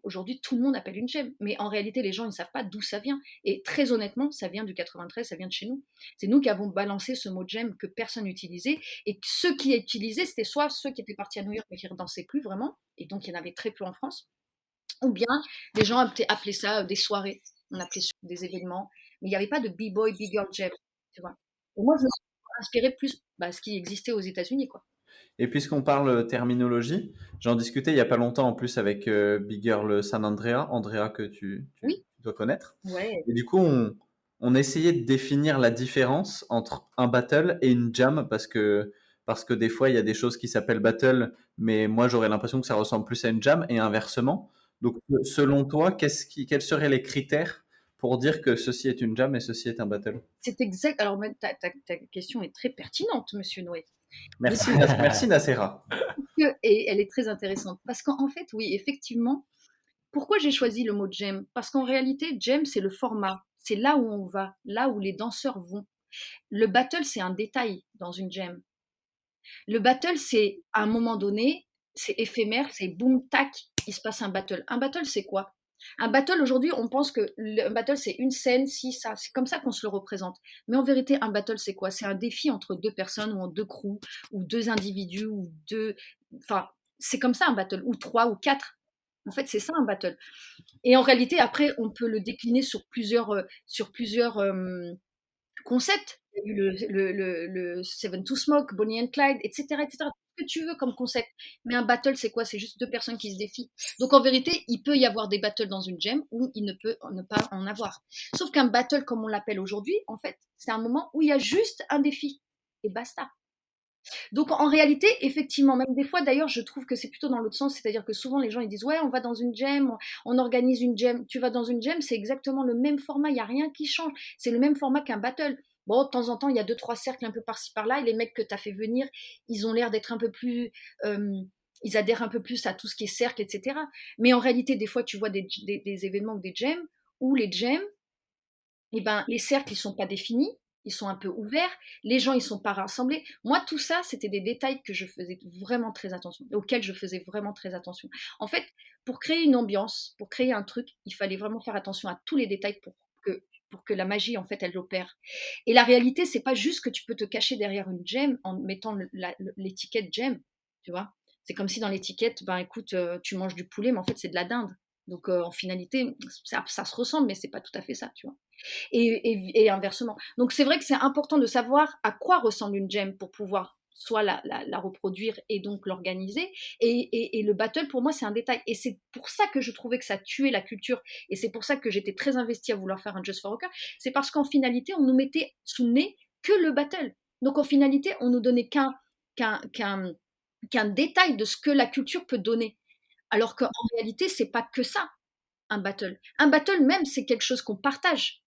aujourd'hui, tout le monde appelle une gem. Mais en réalité, les gens, ils ne savent pas d'où ça vient. Et très honnêtement, ça vient du 93, ça vient de chez nous. C'est nous qui avons balancé ce mot gem que personne n'utilisait. Et ceux qui utilisaient, c'était soit ceux qui étaient partis à New York mais qui ne dansaient plus vraiment. Et donc, il y en avait très peu en France, ou bien des gens appelaient ça des soirées, on appelait ça des événements, mais il n'y avait pas de b-boy, big girl jam, tu vois. Et moi, je me suis inspirée plus ce qui existait aux États-Unis, quoi.
Et puisqu'on parle terminologie, j'en discutais il n'y a pas longtemps en plus avec Big Girl San Andrea, Andrea que tu
Oui,
dois connaître.
ouais,
Et du coup, on essayait de définir la différence entre un battle et une jam parce que des fois, il y a des choses qui s'appellent battle, mais moi, j'aurais l'impression que ça ressemble plus à une jam et inversement. Donc, selon toi, quels seraient les critères pour dire que ceci est une jam et ceci est un battle?
c'est exact. Alors, ta question est très pertinente, monsieur Noé.
Merci, merci Nacera.
Et elle est très intéressante. Parce qu'en fait, oui, effectivement, pourquoi j'ai choisi le mot jam? Parce qu'en réalité, jam, c'est le format. C'est là où on va, là où les danseurs vont. Le battle, c'est un détail dans une jam. Le battle, c'est à un moment donné, c'est éphémère, c'est boum, tac, il se passe un battle. Un battle, c'est quoi? Un battle, aujourd'hui, on pense que un battle, c'est une scène, si, ça. C'est comme ça qu'on se le représente. Mais en vérité, un battle, c'est quoi? C'est un défi entre deux personnes, ou en deux crews, ou deux individus, ou deux. Enfin, c'est comme ça un battle, ou trois, ou quatre. En fait, c'est ça un battle. Et en réalité, après, on peut le décliner sur plusieurs concept. Il y a eu le Seven to Smoke, Bonnie and Clyde, etc., etc. Tout ce que tu veux comme concept. Mais un battle, c'est quoi? C'est juste deux personnes qui se défient. Donc en vérité, il peut y avoir des battles dans une jam ou il ne peut ne pas en avoir. Sauf qu'un battle, comme on l'appelle aujourd'hui, en fait, c'est un moment où il y a juste un défi. Et basta. Donc en réalité, effectivement, même des fois d'ailleurs, je trouve que c'est plutôt dans l'autre sens, c'est-à-dire que souvent les gens ils disent ouais, on va dans une jam, on organise une jam. Tu vas dans une jam, c'est exactement le même format, il n'y a rien qui change, c'est le même format qu'un battle. Bon, de temps en temps, il y a deux, trois cercles un peu par-ci par-là, et les mecs que tu as fait venir, ils ont l'air d'être un peu plus. Ils adhèrent un peu plus à tout ce qui est cercle, etc. Mais en réalité, des fois, tu vois des événements ou des jams où les jams, eh ben, les cercles, ils sont pas définis, ils sont un peu ouverts, les gens, ils sont pas rassemblés. Moi, tout ça, c'était des détails que je faisais vraiment très attention, auxquels je faisais vraiment très attention. En fait, pour créer une ambiance, pour créer un truc, il fallait vraiment faire attention à tous les détails pour que la magie, en fait, elle opère. Et la réalité, c'est pas juste que tu peux te cacher derrière une gemme en mettant l'étiquette gemme, tu vois. C'est comme si dans l'étiquette, ben écoute, tu manges du poulet, mais en fait, c'est de la dinde. Donc, en finalité, ça se ressemble, mais c'est pas tout à fait ça, tu vois. Et inversement. Donc c'est vrai que c'est important de savoir à quoi ressemble une gem pour pouvoir soit la reproduire et donc l'organiser. Et le battle, pour moi, c'est un détail. Et c'est pour ça que je trouvais que ça tuait la culture. Et c'est pour ça que j'étais très investie à vouloir faire un Just for Rocker. C'est parce qu'en finalité, on nous mettait sous le nez que le battle. Donc en finalité, on nous donnait qu'un qu'un détail de ce que la culture peut donner. Alors qu'en réalité, c'est pas que ça, un battle. Un battle même, c'est quelque chose qu'on partage.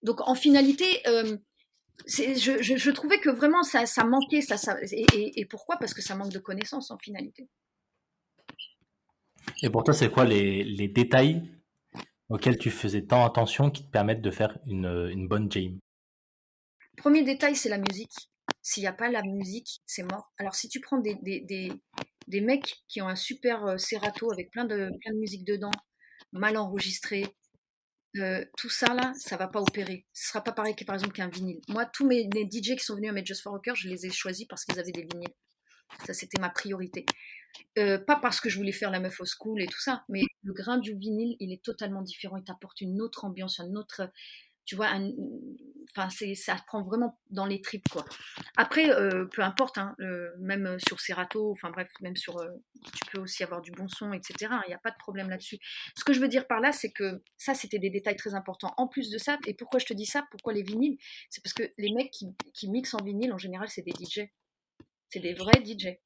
Donc en finalité, je trouvais que vraiment ça manquait, et pourquoi? Parce que ça manque de connaissances en finalité.
Et pour toi, c'est quoi les détails auxquels tu faisais tant attention qui te permettent de faire une bonne game?
Premier détail, c'est la musique. S'il n'y a pas la musique, c'est mort. Alors si tu prends des mecs qui ont un super Serato avec plein de musique dedans, mal enregistré, tout ça là, ça va pas opérer. Ce sera pas pareil que par exemple qu'un vinyle. Moi, tous mes DJ qui sont venus à Made Just for Rocker, je les ai choisis parce qu'ils avaient des vinyles. Ça, c'était ma priorité. Pas parce que je voulais faire la meuf au school et tout ça, mais le grain du vinyle, il est totalement différent. Il t'apporte une autre ambiance, un autre, tu vois, enfin, ça prend vraiment dans les tripes, quoi. Après, peu importe, hein, même sur Serato, enfin bref, même sur, tu peux aussi avoir du bon son, etc. Il n'y a pas de problème là-dessus. Ce que je veux dire par là, c'est que ça, c'était des détails très importants. En plus de ça, et pourquoi je te dis ça, pourquoi les vinyles, c'est parce que les mecs qui mixent en vinyle, en général, c'est des DJ. C'est des vrais DJ.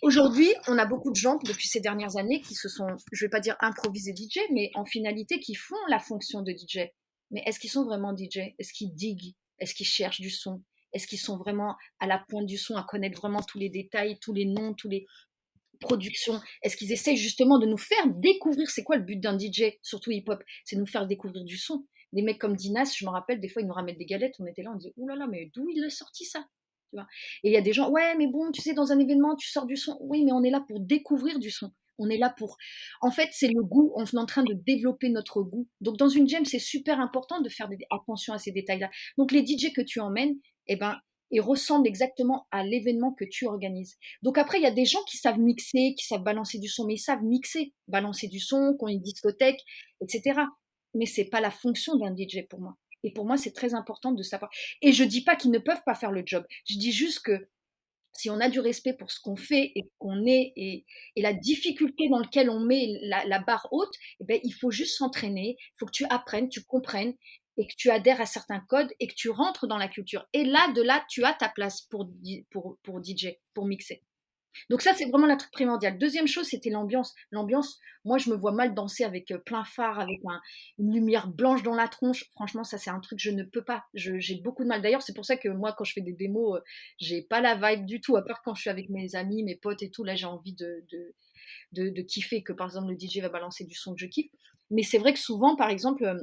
Aujourd'hui, on a beaucoup de gens depuis ces dernières années qui se sont, je vais pas dire improvisés DJ, mais en finalité qui font la fonction de DJ. Mais est-ce qu'ils sont vraiment DJ? Est-ce qu'ils diguent? Est-ce qu'ils cherchent du son? Est-ce qu'ils sont vraiment à la pointe du son, à connaître vraiment tous les détails, tous les noms, tous les productions? Est-ce qu'ils essayent justement de nous faire découvrir? C'est quoi le but d'un DJ, surtout hip-hop? C'est de nous faire découvrir du son. Des mecs comme Dinas, je me rappelle, des fois, ils nous ramènent des galettes, on était là, on disait, ouh là là, mais d'où il a sorti ça? Tu vois. Et il y a des gens, ouais, mais bon, tu sais, dans un événement, tu sors du son. Oui, mais on est là pour découvrir du son. On est là pour. En fait, c'est le goût. On est en train de développer notre goût. Donc, dans une jam, c'est super important de faire attention à ces détails-là. Donc, les DJ que tu emmènes, eh ben, ils ressemblent exactement à l'événement que tu organises. Donc, après, il y a des gens qui savent mixer, qui savent balancer du son, mais ils savent mixer, balancer du son, qu'on ait une discothèque, etc. Mais c'est pas la fonction d'un DJ pour moi. Et pour moi, c'est très important de savoir. Et je dis pas qu'ils ne peuvent pas faire le job. Je dis juste que si on a du respect pour ce qu'on fait et qu'on est et la difficulté dans laquelle on met la barre haute, eh ben, il faut juste s'entraîner. Il faut que tu apprennes, tu comprennes et que tu adhères à certains codes et que tu rentres dans la culture. Et là, de là, tu as ta place pour DJ, pour mixer. Donc ça, c'est vraiment la truc primordial. Deuxième chose, c'était l'ambiance. L'ambiance, moi, je me vois mal danser avec plein phare, avec une lumière blanche dans la tronche. Franchement, ça, c'est un truc, je ne peux pas. J'ai beaucoup de mal. D'ailleurs, c'est pour ça que moi, quand je fais des démos, j'ai pas la vibe du tout. À part quand je suis avec mes amis, mes potes et tout, là, j'ai envie de kiffer, que par exemple, le DJ va balancer du son que je kiffe. Mais c'est vrai que souvent, par exemple,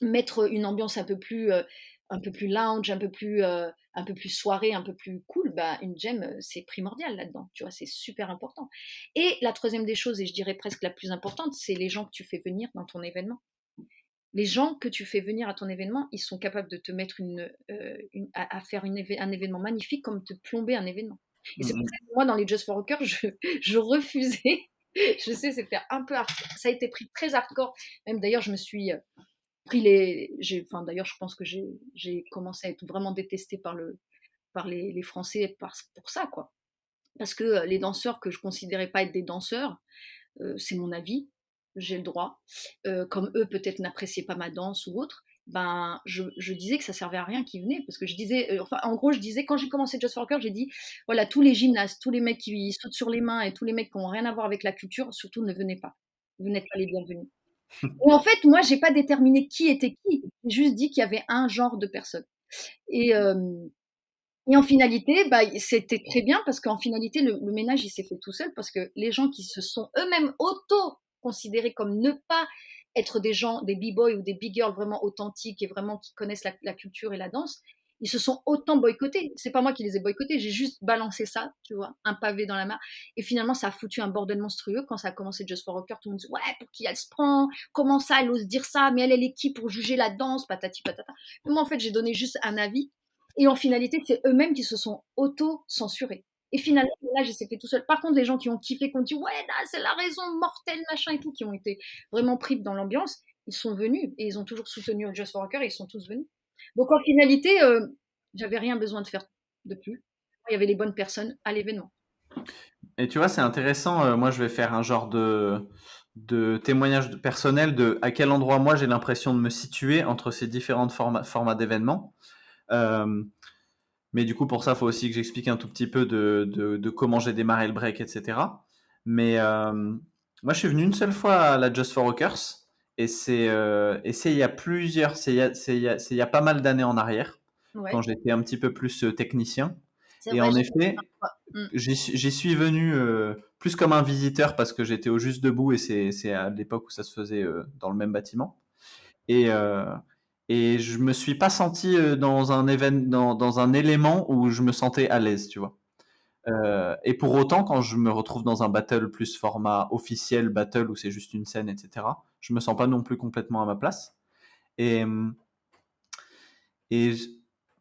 mettre une ambiance un peu plus lounge, un peu plus soirée, un peu plus cool, bah, une jam, c'est primordial là-dedans, tu vois, c'est super important. Et la troisième des choses, et je dirais presque la plus importante, c'est les gens que tu fais venir dans ton événement. Les gens que tu fais venir à ton événement, ils sont capables de te mettre à faire un événement magnifique comme te plomber un événement. Et c'est pour ça que moi, dans les Just for Rocker, je refusais. Je sais, c'était un peu hardcore. Ça a été pris très hardcore. Même d'ailleurs, je me suis pris d'ailleurs, je pense que j'ai commencé à être vraiment détestée par les Français pour ça, quoi. Parce que les danseurs que je considérais pas être des danseurs, c'est mon avis, j'ai le droit. Comme eux, peut-être n'appréciaient pas ma danse ou autre, ben, je disais que ça servait à rien qu'ils venaient. Parce que je disais, enfin, en gros, je disais, quand j'ai commencé Just for Rocker, j'ai dit, voilà, tous les gymnastes, tous les mecs qui sautent sur les mains et tous les mecs qui n'ont rien à voir avec la culture, surtout ne venez pas. Vous n'êtes pas les bienvenus. Et en fait, moi, j'ai pas déterminé qui était qui. J'ai juste dit qu'il y avait un genre de personnes. Et en finalité, bah, c'était très bien parce qu'en finalité, le ménage, il s'est fait tout seul parce que les gens qui se sont eux-mêmes auto-considérés comme ne pas être des gens, des b-boys ou des big girls vraiment authentiques et vraiment qui connaissent la culture et la danse, ils se sont autant boycottés. C'est pas moi qui les ai boycottés, j'ai juste balancé ça, tu vois, un pavé dans la mare. Et finalement, ça a foutu un bordel monstrueux. Quand ça a commencé Just for Rocker, tout le monde dit, ouais, pour qui elle se prend? Comment ça, elle ose dire ça? Mais elle est qui pour juger la danse? Patati patata. Mais moi, en fait, j'ai donné juste un avis. Et en finalité, c'est eux-mêmes qui se sont auto-censurés. Et finalement, là, j'ai fait tout seul. Par contre, les gens qui ont kiffé, qui ont dit, ouais, là, c'est la raison mortelle, machin et tout, qui ont été vraiment pris dans l'ambiance, ils sont venus et ils ont toujours soutenu Just for Rocker et ils sont tous venus. Donc, en finalité, j'avais rien besoin de faire de plus. Il y avait les bonnes personnes à l'événement.
Et tu vois, c'est intéressant. Moi, je vais faire un genre de témoignage personnel de à quel endroit moi j'ai l'impression de me situer entre ces différents formats d'événements. Mais du coup, pour ça, il faut aussi que j'explique un tout petit peu de comment j'ai démarré le break, etc. Mais moi, je suis venu une seule fois à la Just for Rockers et c'est il y a plusieurs, c'est il y a pas mal d'années en arrière, quand
Ouais,
j'étais un petit peu plus technicien.
c'est
Et
vrai,
en
j'ai fait
effet,
une fois.
j'y suis venu plus comme un visiteur parce que j'étais au Juste Debout et c'est à l'époque où ça se faisait dans le même bâtiment. Et, euh, et je me suis pas senti dans un dans un élément où je me sentais à l'aise, tu vois. Et pour autant, quand je me retrouve dans un battle plus format officiel, battle où c'est juste une scène, etc., je me sens pas non plus complètement à ma place. Et, et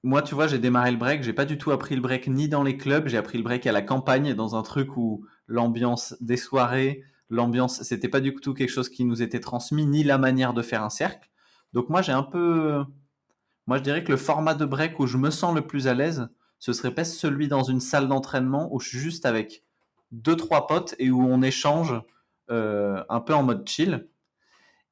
moi, tu vois, j'ai démarré le break, j'ai pas du tout appris le break ni dans les clubs, j'ai appris le break à la campagne, dans un truc où l'ambiance des soirées, l'ambiance, c'était pas du tout quelque chose qui nous était transmis, ni la manière de faire un cercle. Donc moi, moi, je dirais que le format de break où je me sens le plus à l'aise, ce serait pas celui dans une salle d'entraînement où je suis juste avec deux, trois potes et où on échange un peu en mode chill.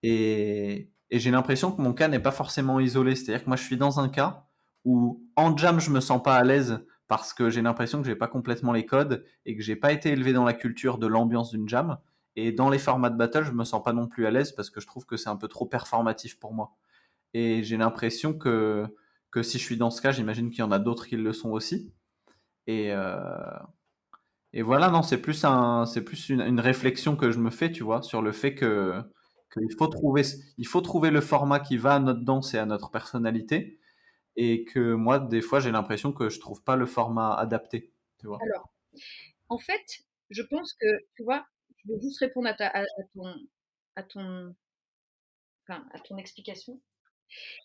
Et j'ai l'impression que mon cas n'est pas forcément isolé. C'est-à-dire que moi, je suis dans un cas où en jam, je me sens pas à l'aise parce que j'ai l'impression que j'ai pas complètement les codes et que j'ai pas été élevé dans la culture de l'ambiance d'une jam. Et dans les formats de battle, je me sens pas non plus à l'aise parce que je trouve que c'est un peu trop performatif pour moi. Et j'ai l'impression que si je suis dans ce cas, j'imagine qu'il y en a d'autres qui le sont aussi. Et, et voilà, non, c'est plus une réflexion que je me fais, tu vois, sur le fait il faut trouver le format qui va à notre danse et à notre personnalité. Et que moi, des fois, j'ai l'impression que je trouve pas le format adapté, tu vois.
Alors, en fait, je pense que, tu vois, je vais juste répondre à ton, enfin, à ton explication.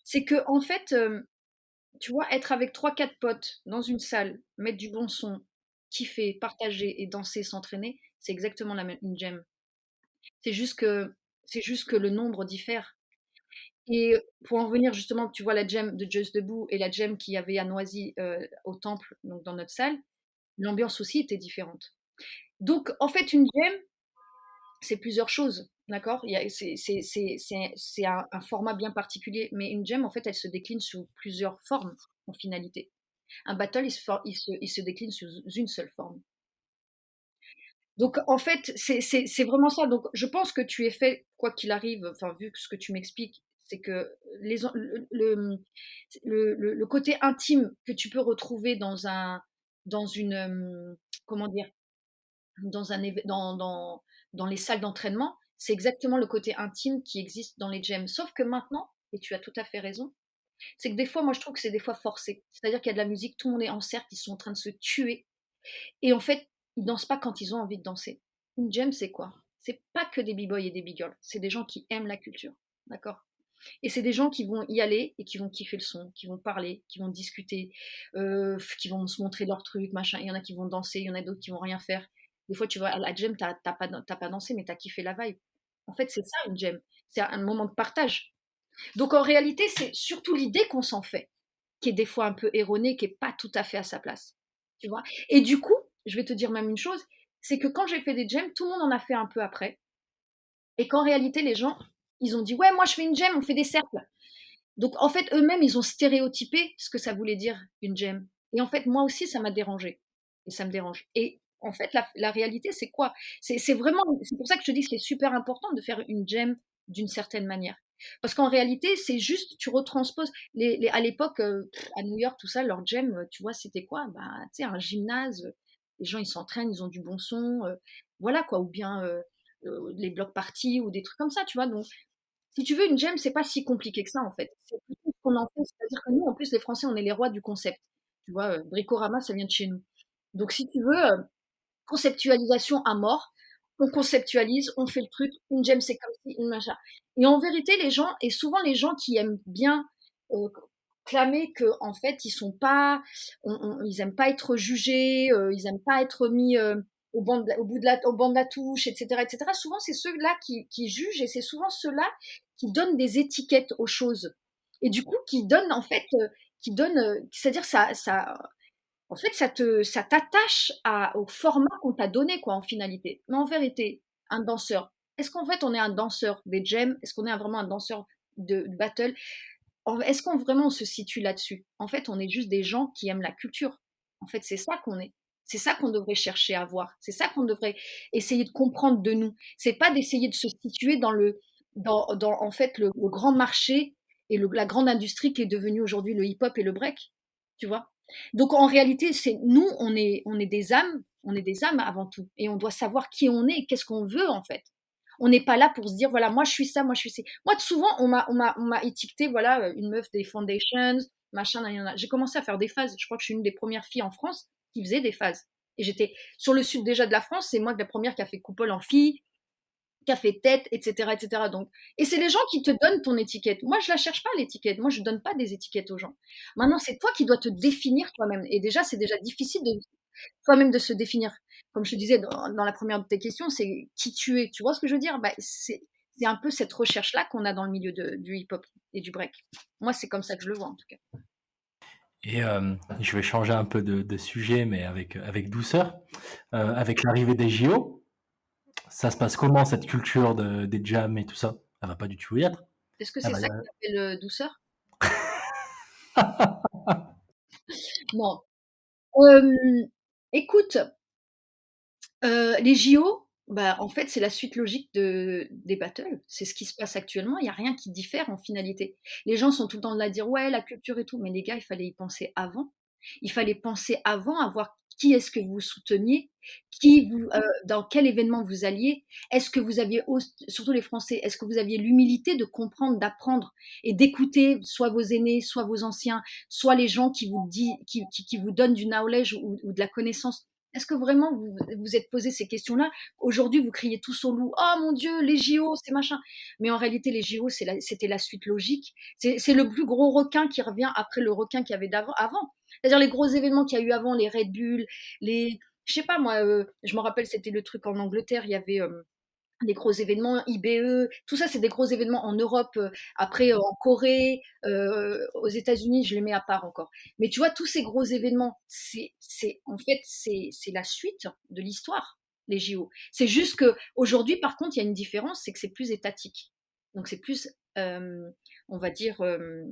C'est que, en fait, tu vois, être avec trois, quatre potes dans une salle, mettre du bon son, kiffer, partager et danser, s'entraîner, c'est exactement la même, une jam. C'est juste que, c'est juste que le nombre diffère. Et pour en venir justement, tu vois la jam de Just Debout et la jam qu'il y avait à Noisy au temple, donc dans notre salle, l'ambiance aussi était différente. Donc en fait, une jam, c'est plusieurs choses, d'accord? C'est un format bien particulier, mais une jam, en fait, elle se décline sous plusieurs formes en finalité. Un battle, il se décline sous une seule forme. Donc en fait, c'est vraiment ça. Donc je pense que tu es fait, quoi qu'il arrive, enfin vu ce que tu m'expliques, c'est que le côté intime que tu peux retrouver dans une, comment dire, dans, un, dans les salles d'entraînement, c'est exactement le côté intime qui existe dans les gyms. Sauf que maintenant, et tu as tout à fait raison, c'est que des fois, moi je trouve que c'est des fois forcé. C'est-à-dire qu'il y a de la musique, tout le monde est en cercle, ils sont en train de se tuer. Et en fait, ils dansent pas quand ils ont envie de danser. Une jam, c'est quoi? C'est pas que des b-boys et des b-girls, c'est des gens qui aiment la culture, d'accord? Et c'est des gens qui vont y aller et qui vont kiffer le son, qui vont parler, qui vont discuter, qui vont se montrer leurs trucs, machin. Il y en a qui vont danser, il y en a d'autres qui vont rien faire. Des fois, tu vois, à la jam, t'as pas dansé, mais t'as kiffé la vibe. En fait, c'est ça une jam. C'est un moment de partage. Donc en réalité, c'est surtout l'idée qu'on s'en fait, qui est des fois un peu erronée, qui est pas tout à fait à sa place. Tu vois? Et du coup, je vais te dire même une chose, c'est que quand j'ai fait des jams, tout le monde en a fait un peu après. Et qu'en réalité, les gens, ils ont dit, ouais, moi je fais une jam, on fait des cercles. Donc en fait, eux-mêmes, ils ont stéréotypé ce que ça voulait dire une jam. Et en fait, moi aussi, ça m'a dérangé. Et ça me dérange. Et en fait, la réalité, c'est quoi? C'est vraiment, c'est pour ça que je te dis que c'est super important de faire une jam d'une certaine manière. Parce qu'en réalité, c'est juste, tu retransposes. À l'époque, à New York, tout ça, leur jam, tu vois, c'était quoi? Bah, tu sais, un gymnase, les gens, ils s'entraînent, ils ont du bon son, voilà quoi, ou bien les blocs parties ou des trucs comme ça, tu vois. Donc, si tu veux, une jam, c'est pas si compliqué que ça, en fait. C'est plutôt ce qu'on en fait. C'est-à-dire que nous, en plus, les Français, on est les rois du concept. Tu vois, Bricorama, ça vient de chez nous. Donc, si tu veux, conceptualisation à mort, on conceptualise, on fait le truc, une jam, c'est comme si, une machin. Et en vérité, les gens, et souvent les gens qui aiment bien euh, clamer que en fait, ils sont pas, ils aiment pas être jugés, ils aiment pas être mis au banc de la touche, etc., etc. Souvent, c'est ceux-là qui jugent et c'est souvent ceux-là qui donnent des étiquettes aux choses. Et du coup, qui donnent en fait, c'est-à-dire en fait, ça t'attache au format qu'on t'a donné, quoi, en finalité. Mais en vérité, un danseur, est-ce qu'en fait on est un danseur des jams? Est-ce qu'on est vraiment un danseur de battle? est-ce qu'on vraiment se situe là-dessus? En fait, on est juste des gens qui aiment la culture. En fait, c'est ça qu'on est. C'est ça qu'on devrait chercher à voir. C'est ça qu'on devrait essayer de comprendre de nous. C'est pas d'essayer de se situer dans en fait, le grand marché et la grande industrie qui est devenue aujourd'hui le hip-hop et le break. Tu vois? Donc en réalité, c'est nous, on est des âmes avant tout. Et on doit savoir qui on est et qu'est-ce qu'on veut, en fait. On n'est pas là pour se dire, voilà, moi je suis ça, moi je suis ça. Moi, souvent, on m'a étiqueté, voilà, une meuf des foundations, machin, nan, nan, nan. J'ai commencé à faire des phases. Je crois que je suis une des premières filles en France qui faisait des phases. Et j'étais sur le sud déjà de la France, c'est moi la première qui a fait coupole en fille, qui a fait tête, etc., etc. Donc, et c'est les gens qui te donnent ton étiquette. Moi, je la cherche pas l'étiquette. Moi, je donne pas des étiquettes aux gens. Maintenant, c'est toi qui dois te définir toi-même. Et déjà, c'est déjà difficile de toi-même de se définir. Comme je te disais dans la première de tes questions, c'est qui tu es. Tu vois ce que je veux dire? Bah, c'est un peu cette recherche-là qu'on a dans le milieu du hip-hop et du break. Moi, c'est comme ça que je le vois, en tout cas.
Et je vais changer un peu de sujet, mais avec douceur. Avec l'arrivée des JO, ça se passe comment cette culture des jams et tout ça? Ça va pas du tout y être.
Est-ce que
Ah
c'est
bah,
ça que tu appelles douceur? Non. Écoute, les JO, bah, en fait, c'est la suite logique des battles. C'est ce qui se passe actuellement. Il y a rien qui diffère en finalité. Les gens sont tout le temps là à dire: «Ouais, la culture et tout», mais les gars, il fallait y penser avant. Il fallait penser avant à voir qui est-ce que vous souteniez, dans quel événement vous alliez. Est-ce que vous aviez surtout les Français, est-ce que vous aviez l'humilité de comprendre, d'apprendre et d'écouter soit vos aînés, soit vos anciens, soit les gens qui vous donnent du knowledge ou de la connaissance? Est-ce que vraiment vous vous êtes posé ces questions-là? Aujourd'hui, vous criez tous au loup: «Oh mon Dieu, les JO, c'est machin». Mais en réalité, les JO, c'était la suite logique. C'est le plus gros requin qui revient après le requin qu'il y avait avant. C'est-à-dire les gros événements qu'il y a eu avant, les Red Bull, je sais pas moi, je me rappelle, c'était le truc en Angleterre, il y avait des gros événements, IBE, tout ça, c'est des gros événements en Europe, après en Corée, aux États-Unis, je les mets à part encore. Mais tu vois, tous ces gros événements, en fait, c'est la suite de l'histoire, les JO. C'est juste que aujourd'hui, par contre, il y a une différence, c'est que c'est plus étatique. Donc c'est plus, on va dire, euh,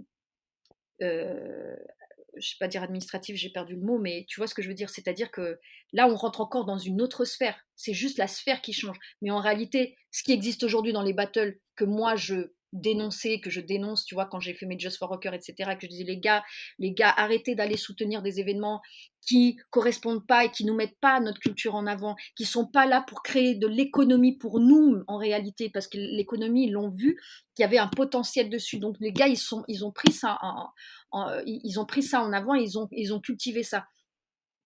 je ne vais pas dire administratif, j'ai perdu le mot, mais tu vois ce que je veux dire. C'est-à-dire que là, on rentre encore dans une autre sphère. C'est juste la sphère qui change. Mais en réalité, ce qui existe aujourd'hui dans les battles, que moi je dénonçais, que je dénonce, tu vois, quand j'ai fait mes Just for Rocker, etc., que je disais, les gars, arrêtez d'aller soutenir des événements qui correspondent pas et qui nous mettent pas notre culture en avant, qui sont pas là pour créer de l'économie pour nous, en réalité, parce que l'économie, ils l'ont vu, qu'il y avait un potentiel dessus. Donc les gars, ils ont pris ça ils ont pris ça en avant, ils ont cultivé ça.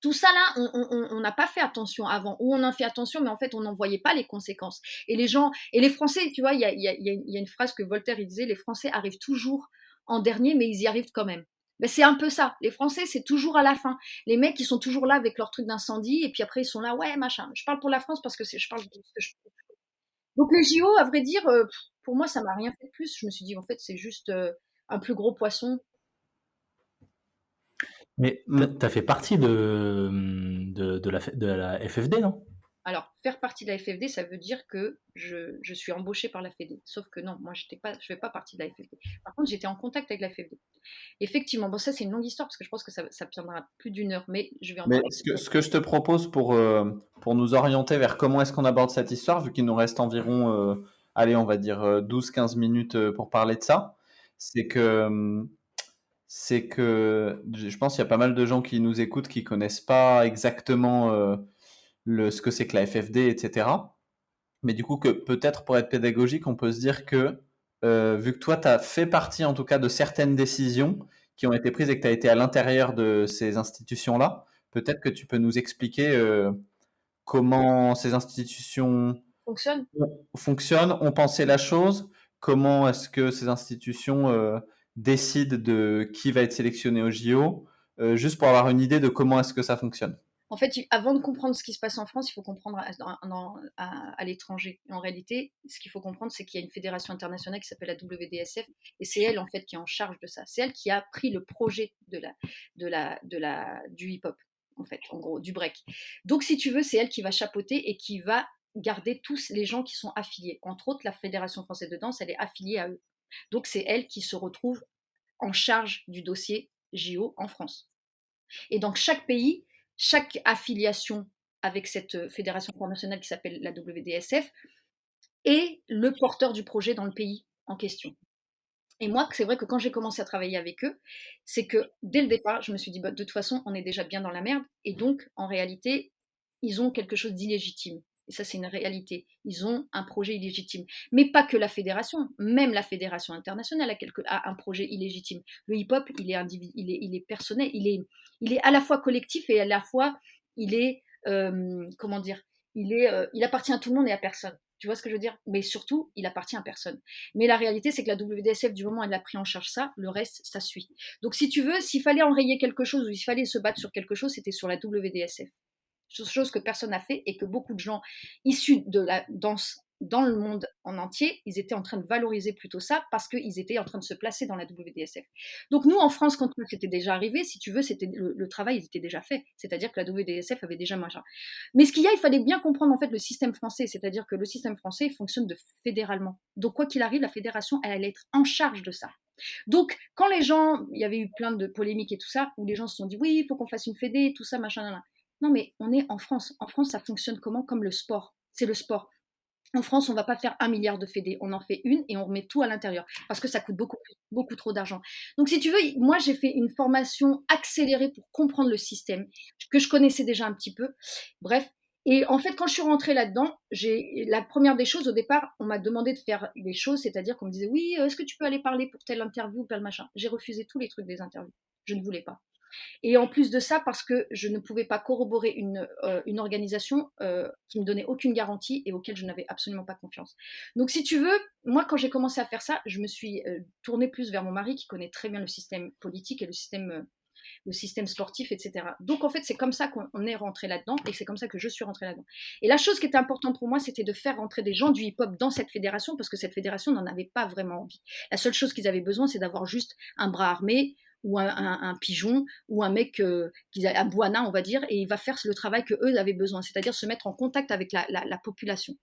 Tout ça là, on n'a pas fait attention avant, ou on a fait attention, mais en fait, on n'en voyait pas les conséquences. Et les gens, et les Français, tu vois, il y a une phrase que Voltaire il disait, les Français arrivent toujours en dernier, mais ils y arrivent quand même. Ben, c'est un peu ça. Les Français, c'est toujours à la fin. Les mecs, ils sont toujours là avec leur truc d'incendie, et puis après, ils sont là, ouais, machin. Je parle pour la France parce que je parle de ce que je... Donc les JO, à vrai dire, pour moi, ça m'a rien fait de plus. Je me suis dit, en fait, c'est juste un plus gros poisson.
Mais t'as fait partie de la FFD, non?
Alors, faire partie de la FFD, ça veut dire que je suis embauchée par la FFD. Sauf que non, moi, je ne fais pas partie de la FFD. Par contre, j'étais en contact avec la FFD. Effectivement, bon, ça, c'est une longue histoire parce que je pense que ça tiendra plus d'une heure, mais je vais en
Mais
parler.
ce que je te propose pour nous orienter vers comment est-ce qu'on aborde cette histoire, vu qu'il nous reste environ, allez, on va dire 12-15 minutes pour parler de ça, c'est que, c'est que je pense qu'il y a pas mal de gens qui nous écoutent qui connaissent pas exactement ce que c'est que la FFD, etc. Mais du coup, que peut-être pour être pédagogique, on peut se dire que vu que toi, tu as fait partie en tout cas de certaines décisions qui ont été prises et que tu as été à l'intérieur de ces institutions-là, peut-être que tu peux nous expliquer comment ces institutions
Fonctionne.
fonctionnent, ont pensé la chose, comment est-ce que ces institutions décident de qui va être sélectionné au JO, juste pour avoir une idée de comment est-ce que ça fonctionne.
En fait, avant de comprendre ce qui se passe en France, il faut comprendre à l'étranger. Et en réalité, ce qu'il faut comprendre, c'est qu'il y a une fédération internationale qui s'appelle la WDSF, et c'est elle en fait qui est en charge de ça. C'est elle qui a pris le projet du hip-hop, en fait, en gros, du break. Donc, si tu veux, c'est elle qui va chapeauter et qui va garder tous les gens qui sont affiliés. Entre autres, la Fédération française de danse, elle est affiliée à eux. Donc, c'est elle qui se retrouve en charge du dossier JO en France. Et donc chaque pays, chaque affiliation avec cette fédération internationale qui s'appelle la WDSF est le porteur du projet dans le pays en question. Et moi, c'est vrai que quand j'ai commencé à travailler avec eux, c'est que dès le départ, je me suis dit, bah, de toute façon, on est déjà bien dans la merde. Et donc, en réalité, ils ont quelque chose d'illégitime. Et ça, c'est une réalité. Ils ont un projet illégitime. Mais pas que la fédération. Même la fédération internationale a un projet illégitime. Le hip-hop, il est personnel. Il est à la fois collectif et à la fois, il est, comment dire, il appartient à tout le monde et à personne. Tu vois ce que je veux dire? Mais surtout, il appartient à personne. Mais la réalité, c'est que la WDSF, du moment où elle a pris en charge ça, le reste, ça suit. Donc, si tu veux, s'il fallait enrayer quelque chose ou s'il fallait se battre sur quelque chose, c'était sur la WDSF. Chose que personne n'a fait et que beaucoup de gens issus de la danse dans le monde en entier, ils étaient en train de valoriser plutôt ça parce qu'ils étaient en train de se placer dans la WDSF. Donc nous, en France, quand c'était déjà arrivé, si tu veux, c'était le travail il était déjà fait. C'est-à-dire que la WDSF avait déjà machin. Mais ce qu'il y a, il fallait bien comprendre en fait le système français. C'est-à-dire que le système français fonctionne fédéralement. Donc quoi qu'il arrive, la fédération, elle allait être en charge de ça. Donc, quand les gens, il y avait eu plein de polémiques et tout ça, où les gens se sont dit, oui, il faut qu'on fasse une fédé, tout ça, machin, nan. Non, mais on est en France. En France, ça fonctionne comment? Comme le sport. C'est le sport. En France, on ne va pas faire 1 milliard de fédés. On en fait une et on remet tout à l'intérieur parce que ça coûte beaucoup trop d'argent. Donc, si tu veux, moi, j'ai fait une formation accélérée pour comprendre le système que je connaissais déjà un petit peu. Bref. Et en fait, quand je suis rentrée là-dedans, la première des choses, au départ, on m'a demandé de faire des choses, c'est-à-dire qu'on me disait, oui, est-ce que tu peux aller parler pour telle interview ou tel machin? J'ai refusé tous les trucs des interviews. Je ne voulais pas. Et en plus de ça, parce que je ne pouvais pas corroborer une organisation qui me donnait aucune garantie et auquel je n'avais absolument pas confiance. Donc si tu veux, moi quand j'ai commencé à faire ça, je me suis tournée plus vers mon mari qui connaît très bien le système politique et le système sportif, etc. Donc en fait, c'est comme ça qu'on est rentré là-dedans et c'est comme ça que je suis rentrée là-dedans. Et la chose qui était importante pour moi, c'était de faire rentrer des gens du hip-hop dans cette fédération parce que cette fédération n'en avait pas vraiment envie. La seule chose qu'ils avaient besoin, c'est d'avoir juste un bras armé ou un pigeon ou un mec, un bouana, on va dire, et il va faire le travail qu'eux avaient besoin, c'est-à-dire se mettre en contact avec la population,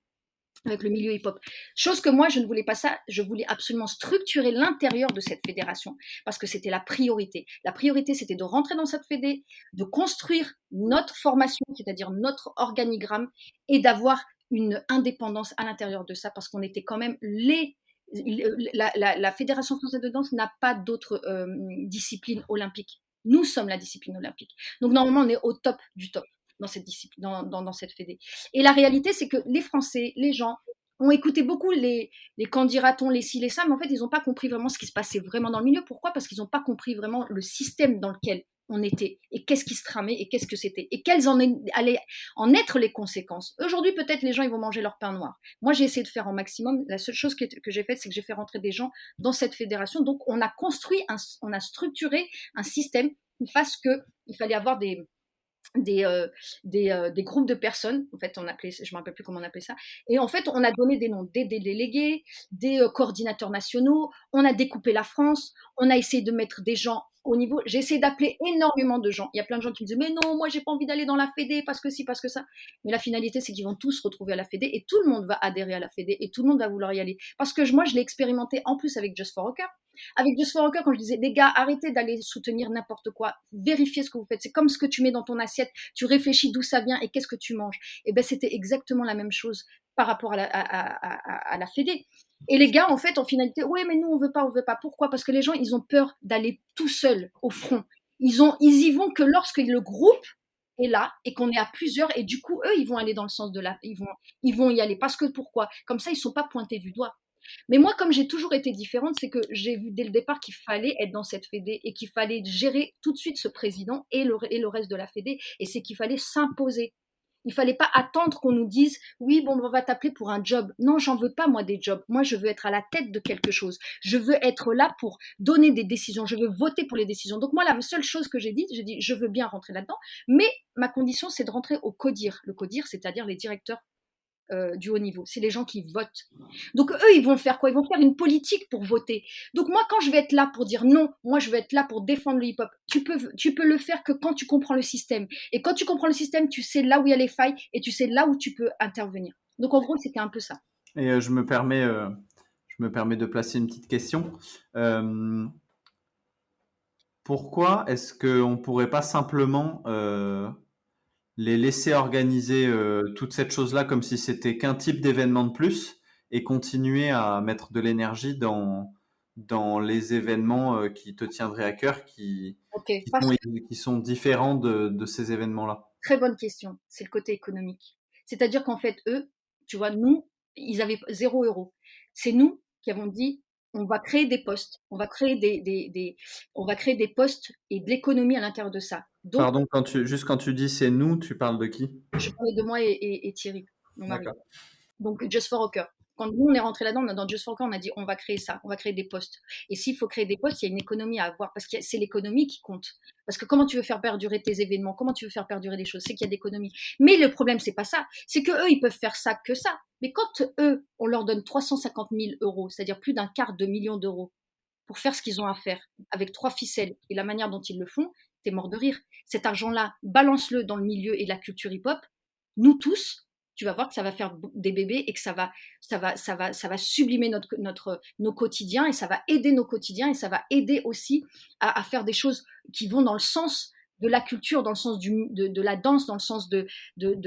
avec le milieu hip-hop. Chose que moi, je ne voulais pas ça, je voulais absolument structurer l'intérieur de cette fédération, parce que c'était la priorité. La priorité, c'était de rentrer dans cette fédé, de construire notre formation, c'est-à-dire notre organigramme, et d'avoir une indépendance à l'intérieur de ça, parce qu'on était quand même la Fédération française de danse n'a pas d'autres disciplines olympiques. Nous sommes la discipline olympique. Donc normalement, on est au top du top dans cette discipline, dans cette fédé. Et la réalité, c'est que les Français, les gens, ont écouté beaucoup les candidatons, les ci, les ça, mais en fait, ils n'ont pas compris vraiment ce qui se passait vraiment dans le milieu. Pourquoi? Parce qu'ils n'ont pas compris vraiment le système dans lequel on était, et qu'est-ce qui se tramait, et qu'est-ce que c'était, et quelles allaient en être les conséquences. Aujourd'hui, peut-être, les gens, ils vont manger leur pain noir. Moi, j'ai essayé de faire en maximum. La seule chose que j'ai faite, c'est que j'ai fait rentrer des gens dans cette fédération. Donc, on a on a structuré un système qui fasse qu'il fallait avoir des groupes de personnes, en fait, je ne me rappelle plus comment on appelait ça, et en fait, on a donné des noms, des délégués, des coordinateurs nationaux, on a découpé la France, on a essayé de mettre des gens au niveau, j'ai essayé d'appeler énormément de gens, il y a plein de gens qui me disaient, mais non, moi j'ai pas envie d'aller dans la fédé, parce que si, parce que ça, mais la finalité, c'est qu'ils vont tous se retrouver à la fédé, et tout le monde va adhérer à la fédé, et tout le monde va vouloir y aller, parce que moi, je l'ai expérimenté en plus avec Just for Rocker. Avec Just for Rocker, quand je disais, les gars, arrêtez d'aller soutenir n'importe quoi, vérifiez ce que vous faites, c'est comme ce que tu mets dans ton assiette, tu réfléchis d'où ça vient et qu'est-ce que tu manges. Et ben c'était exactement la même chose par rapport à la fédé. Et les gars, en fait, en finalité, oui, mais nous, on veut pas. Pourquoi? Parce que les gens, ils ont peur d'aller tout seuls au front. Ils y vont que lorsque le groupe est là et qu'on est à plusieurs, et du coup, eux, ils vont aller dans le sens ils vont y aller. Parce que pourquoi? Comme ça, ils sont pas pointés du doigt. Mais moi, comme j'ai toujours été différente, c'est que j'ai vu dès le départ qu'il fallait être dans cette fédé et qu'il fallait gérer tout de suite ce président et le reste de la fédé. Et c'est qu'il fallait s'imposer. Il fallait pas attendre qu'on nous dise « Oui, bon, on va t'appeler pour un job. » Non, j'en veux pas, moi, des jobs. Moi, je veux être à la tête de quelque chose. Je veux être là pour donner des décisions. Je veux voter pour les décisions. Donc moi, la seule chose que j'ai dit, je veux bien rentrer là-dedans. Mais ma condition, c'est de rentrer au CODIR. Le CODIR, c'est-à-dire les directeurs du haut niveau, c'est les gens qui votent. Donc eux, ils vont faire quoi? Ils vont faire une politique pour voter. Donc moi, quand je vais être là pour dire non, moi je vais être là pour défendre le hip-hop, tu peux le faire que quand tu comprends le système. Et quand tu comprends le système, tu sais là où il y a les failles et tu sais là où tu peux intervenir. Donc en gros, c'était un peu ça.
Et je me permets de placer une petite question. pourquoi est-ce qu'on ne pourrait pas simplement les laisser organiser toute cette chose-là comme si c'était qu'un type d'événement de plus et continuer à mettre de l'énergie dans les événements qui te tiendraient à cœur,
Ok, parce que
qui sont différents de ces événements-là?
très bonne question, c'est le côté économique. C'est-à-dire qu'en fait, eux, tu vois, nous, ils avaient 0 €. C'est nous qui avons dit, on va créer des postes, on va créer on va créer des postes et de l'économie à l'intérieur de ça. Donc,
Pardon, juste quand tu dis c'est nous, tu parles de qui?
je parlais de moi et Thierry, mon mari.
D'accord.
Donc, Just for Rocker. Quand nous, on est rentré là-dedans, dans Just for Rocker, on a dit, on va créer ça, on va créer des postes. Et s'il faut créer des postes, il y a une économie à avoir, parce que c'est l'économie qui compte. Parce que comment tu veux faire perdurer tes événements, comment tu veux faire perdurer des choses, c'est qu'il y a d'économie. Mais le problème, c'est pas ça. C'est que eux, ils peuvent faire ça que ça. Mais quand eux, on leur donne 350 000 €, c'est-à-dire plus d'un quart de million d'euros, pour faire ce qu'ils ont à faire, avec 3 ficelles et la manière dont ils le font, t'es mort de rire. Cet argent-là, balance-le dans le milieu et la culture hip-hop. Nous tous, tu vas voir que ça va faire des bébés et que ça va sublimer nos quotidiens et ça va aider nos quotidiens et ça va aider aussi à faire des choses qui vont dans le sens de la culture, dans le sens de la danse, dans le sens de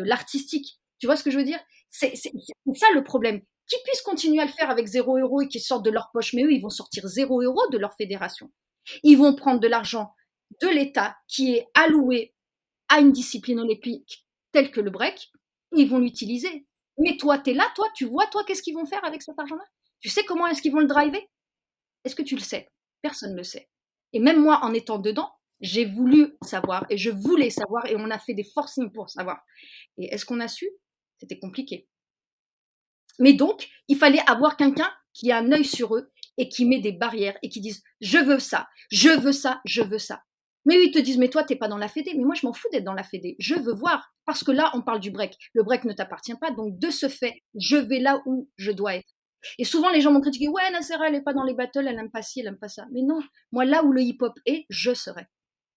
l'artistique. Tu vois ce que je veux dire? C'est ça le problème. Qu'ils puissent continuer à le faire avec 0 € et qu'ils sortent de leur poche, mais eux, ils vont sortir 0 € de leur fédération. Ils vont prendre de l'argent de l'État qui est alloué à une discipline olympique telle que le break, et ils vont l'utiliser. Mais toi, tu es là, toi, tu vois, toi, qu'est-ce qu'ils vont faire avec cet argent-là? Tu sais comment est-ce qu'ils vont le driver? Est-ce que tu le sais? Personne ne le sait. Et même moi, en étant dedans, j'ai voulu savoir et je voulais savoir et on a fait des forcings pour savoir. Et est-ce qu'on a su? C'était compliqué. Mais donc, il fallait avoir quelqu'un qui a un œil sur eux et qui met des barrières et qui dise je veux ça, je veux ça, je veux ça. Mais eux, ils te disent mais toi, t'es pas dans la fédé. Mais moi, je m'en fous d'être dans la fédé. Je veux voir. Parce que là, on parle du break. Le break ne t'appartient pas. Donc, de ce fait, je vais là où je dois être. Et souvent, les gens m'ont critiqué ouais, Nassera, elle est pas dans les battles, elle aime pas ci, elle aime pas ça. Mais non, moi, là où le hip-hop est, je serai.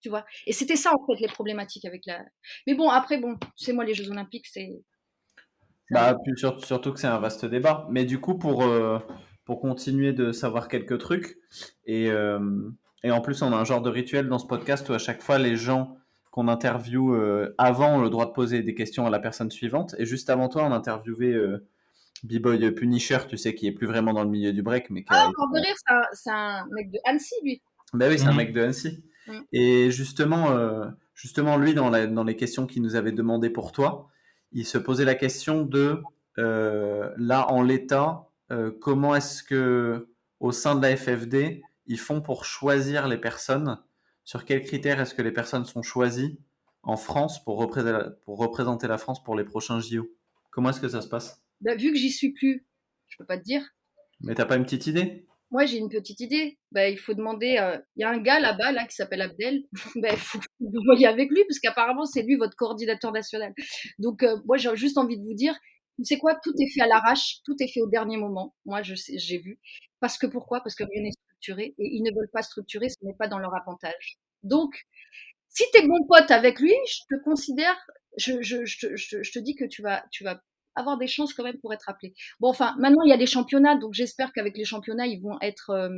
Tu vois. Et c'était ça, en fait, les problématiques avec la. Mais bon, après, bon, tu sais, moi, les Jeux Olympiques, c'est.
Bah, puis surtout que c'est un vaste débat. Mais du coup, pour continuer de savoir quelques trucs, et, euh, et en plus, on a un genre de rituel dans ce podcast où à chaque fois, les gens qu'on interviewe avant ont le droit de poser des questions à la personne suivante. Et juste avant toi, on interviewait B-Boy Punisher, tu sais, qui est plus vraiment dans le milieu du break, mais qui a...
Ah, encore de rire, c'est un mec de Annecy, lui.
Ben oui, c'est un
Mhm.
mec de Annecy.
Mm.
Et justement, lui, dans les questions qu'il nous avait demandées pour toi, il se posait la question de, là, en l'état, comment est-ce que, au sein de la FFD, ils font pour choisir les personnes? Sur quels critères est-ce que les personnes sont choisies en France pour représenter la France pour les prochains JO? Comment est-ce que ça se passe?
Bah, vu que j'y suis plus, je peux pas te dire.
Mais t'as pas une petite idée?
Moi, j'ai une petite idée. Bah, il faut demander. Il y a un gars là-bas là, qui s'appelle Abdel. Bah, il faut que vous voyez avec lui, parce qu'apparemment, c'est lui votre coordinateur national. Donc, moi, j'ai juste envie de vous dire, tu sais quoi, tout est fait à l'arrache, tout est fait au dernier moment. Moi, je sais, j'ai vu. Parce que pourquoi? Parce que rien n'est structuré et ils ne veulent pas structurer, ce n'est pas dans leur avantage. Donc, si tu es bon pote avec lui, je te considère, je te dis que tu vas avoir des chances quand même pour être appelé. Bon, enfin, maintenant, il y a les championnats, donc j'espère qu'avec les championnats, ils vont être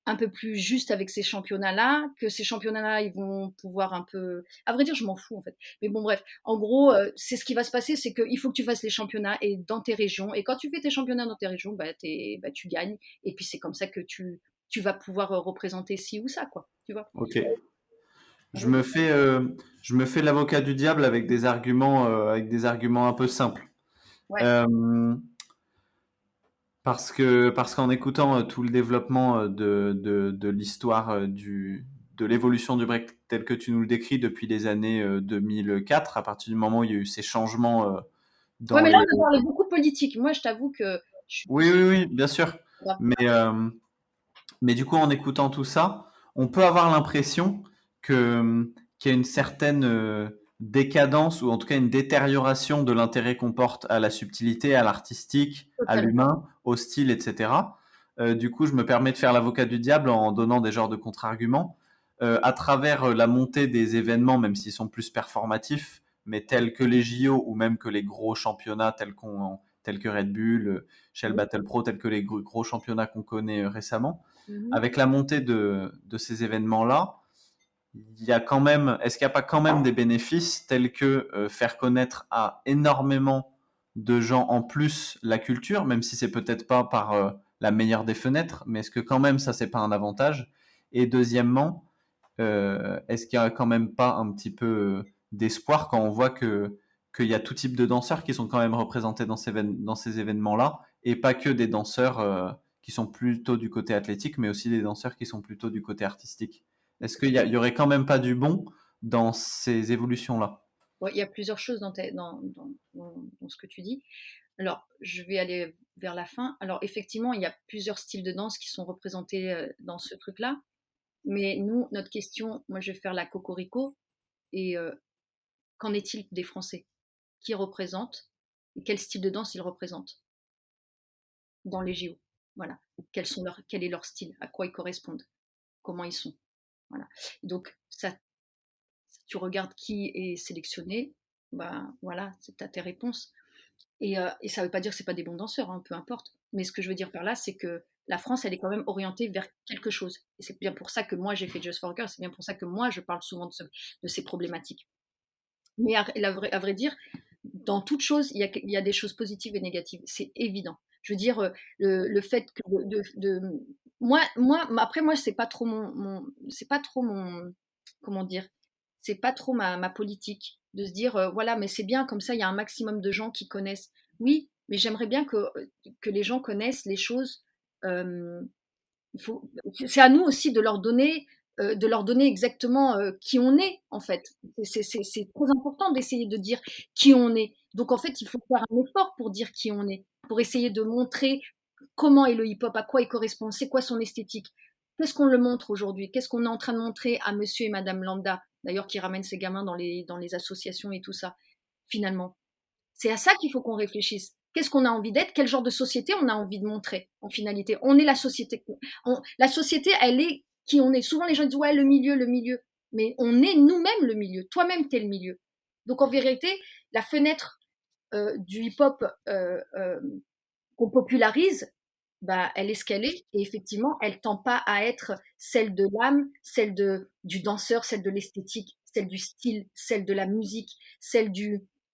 un peu plus justes avec ces championnats-là, que ces championnats-là, ils vont pouvoir un peu. À vrai dire, je m'en fous, en fait. Mais bon, bref, en gros, c'est ce qui va se passer, c'est qu'il faut que tu fasses les championnats et dans tes régions. Et quand tu fais tes championnats dans tes régions, bah, tu gagnes. Et puis, c'est comme ça que tu vas pouvoir représenter ci ou ça, quoi. Tu vois.
Ok. Je me fais, je me fais l'avocat du diable avec des arguments un peu simples.
Ouais.
Euh, parce qu'en écoutant tout le développement de l'histoire de l'évolution du break tel que tu nous le décris depuis les années 2004, à partir du moment où il y a eu ces changements
Ouais,
dans
mais là,
les...
on a parlé beaucoup politique. Moi, je t'avoue que je suis
Oui, oui, oui, bien sûr.
pas.
Mais du coup, en écoutant tout ça, on peut avoir l'impression qu'il y a une certaine décadence ou en tout cas une détérioration de l'intérêt qu'on porte à la subtilité, à l'artistique, à
Totalement.
l'humain, au style, etc. Du coup, je me permets de faire l'avocat du diable en donnant des genres de contre-arguments. À travers la montée des événements, même s'ils sont plus performatifs, mais tels que les JO ou même que les gros championnats tels que Red Bull, Shell
Oui.
Battle Pro, tels que les gros championnats qu'on connaît récemment,
Mhm.
avec la montée de ces événements-là, est-ce qu'il n'y a pas quand même des bénéfices tels que faire connaître à énormément de gens en plus la culture, même si c'est peut-être pas par la meilleure des fenêtres, mais est-ce que quand même ça, c'est pas un avantage? Et deuxièmement, est-ce qu'il y a quand même pas un petit peu d'espoir quand on voit qu'il y a tout type de danseurs qui sont quand même représentés dans ces événements-là, et pas que des danseurs qui sont plutôt du côté athlétique, mais aussi des danseurs qui sont plutôt du côté artistique. Est-ce qu'il y aurait quand même pas du bon dans ces évolutions-là?
Ouais, il y a plusieurs choses dans ce que tu dis. Alors, je vais aller vers la fin. Alors, effectivement, il y a plusieurs styles de danse qui sont représentés dans ce truc-là. Mais nous, notre question, moi, je vais faire la cocorico. Et qu'en est-il des Français? Qui représentent? Et quel style de danse ils représentent dans les JO? Voilà. Quel est leur style? À quoi ils correspondent? Comment ils sont? Voilà. Donc, ça, si tu regardes qui est sélectionné, bah voilà, c'est à tes réponses. Et ça ne veut pas dire que ce pas des bons danseurs, hein, peu importe. Mais ce que je veux dire par là, c'est que la France, elle est quand même orientée vers quelque chose. Et c'est bien pour ça que moi, j'ai fait Just for Girls, c'est bien pour ça que moi, je parle souvent de ces problématiques. Mais à vrai dire, dans toute chose, il y a des choses positives et négatives. C'est évident. Je veux dire, le fait que après, moi, c'est pas trop c'est pas trop mon, comment dire, c'est pas trop ma politique de se dire, voilà, mais c'est bien, comme ça, il y a un maximum de gens qui connaissent. Oui, mais j'aimerais bien que les gens connaissent les choses. euh, c'est à nous aussi de leur donner exactement qui on est, en fait. C'est très important d'essayer de dire qui on est. Donc, en fait, il faut faire un effort pour dire qui on est, pour essayer de montrer comment est le hip-hop, à quoi il correspond, c'est quoi son esthétique. Qu'est-ce qu'on le montre aujourd'hui? Qu'est-ce qu'on est en train de montrer à monsieur et madame Lambda, d'ailleurs, qui ramènent ses gamins dans les associations et tout ça, finalement? C'est à ça qu'il faut qu'on réfléchisse. Qu'est-ce qu'on a envie d'être? Quel genre de société on a envie de montrer en finalité? On est la société. La société, elle est qui on est. Souvent, les gens disent ouais, le milieu, le milieu. Mais on est nous-mêmes le milieu. Toi-même, t'es le milieu. Donc, en vérité, la fenêtre du hip-hop qu'on popularise, bah, elle est ce qu'elle est. Et effectivement, elle tend pas à être celle de l'âme, du danseur, celle de l'esthétique, celle du style, celle de la musique,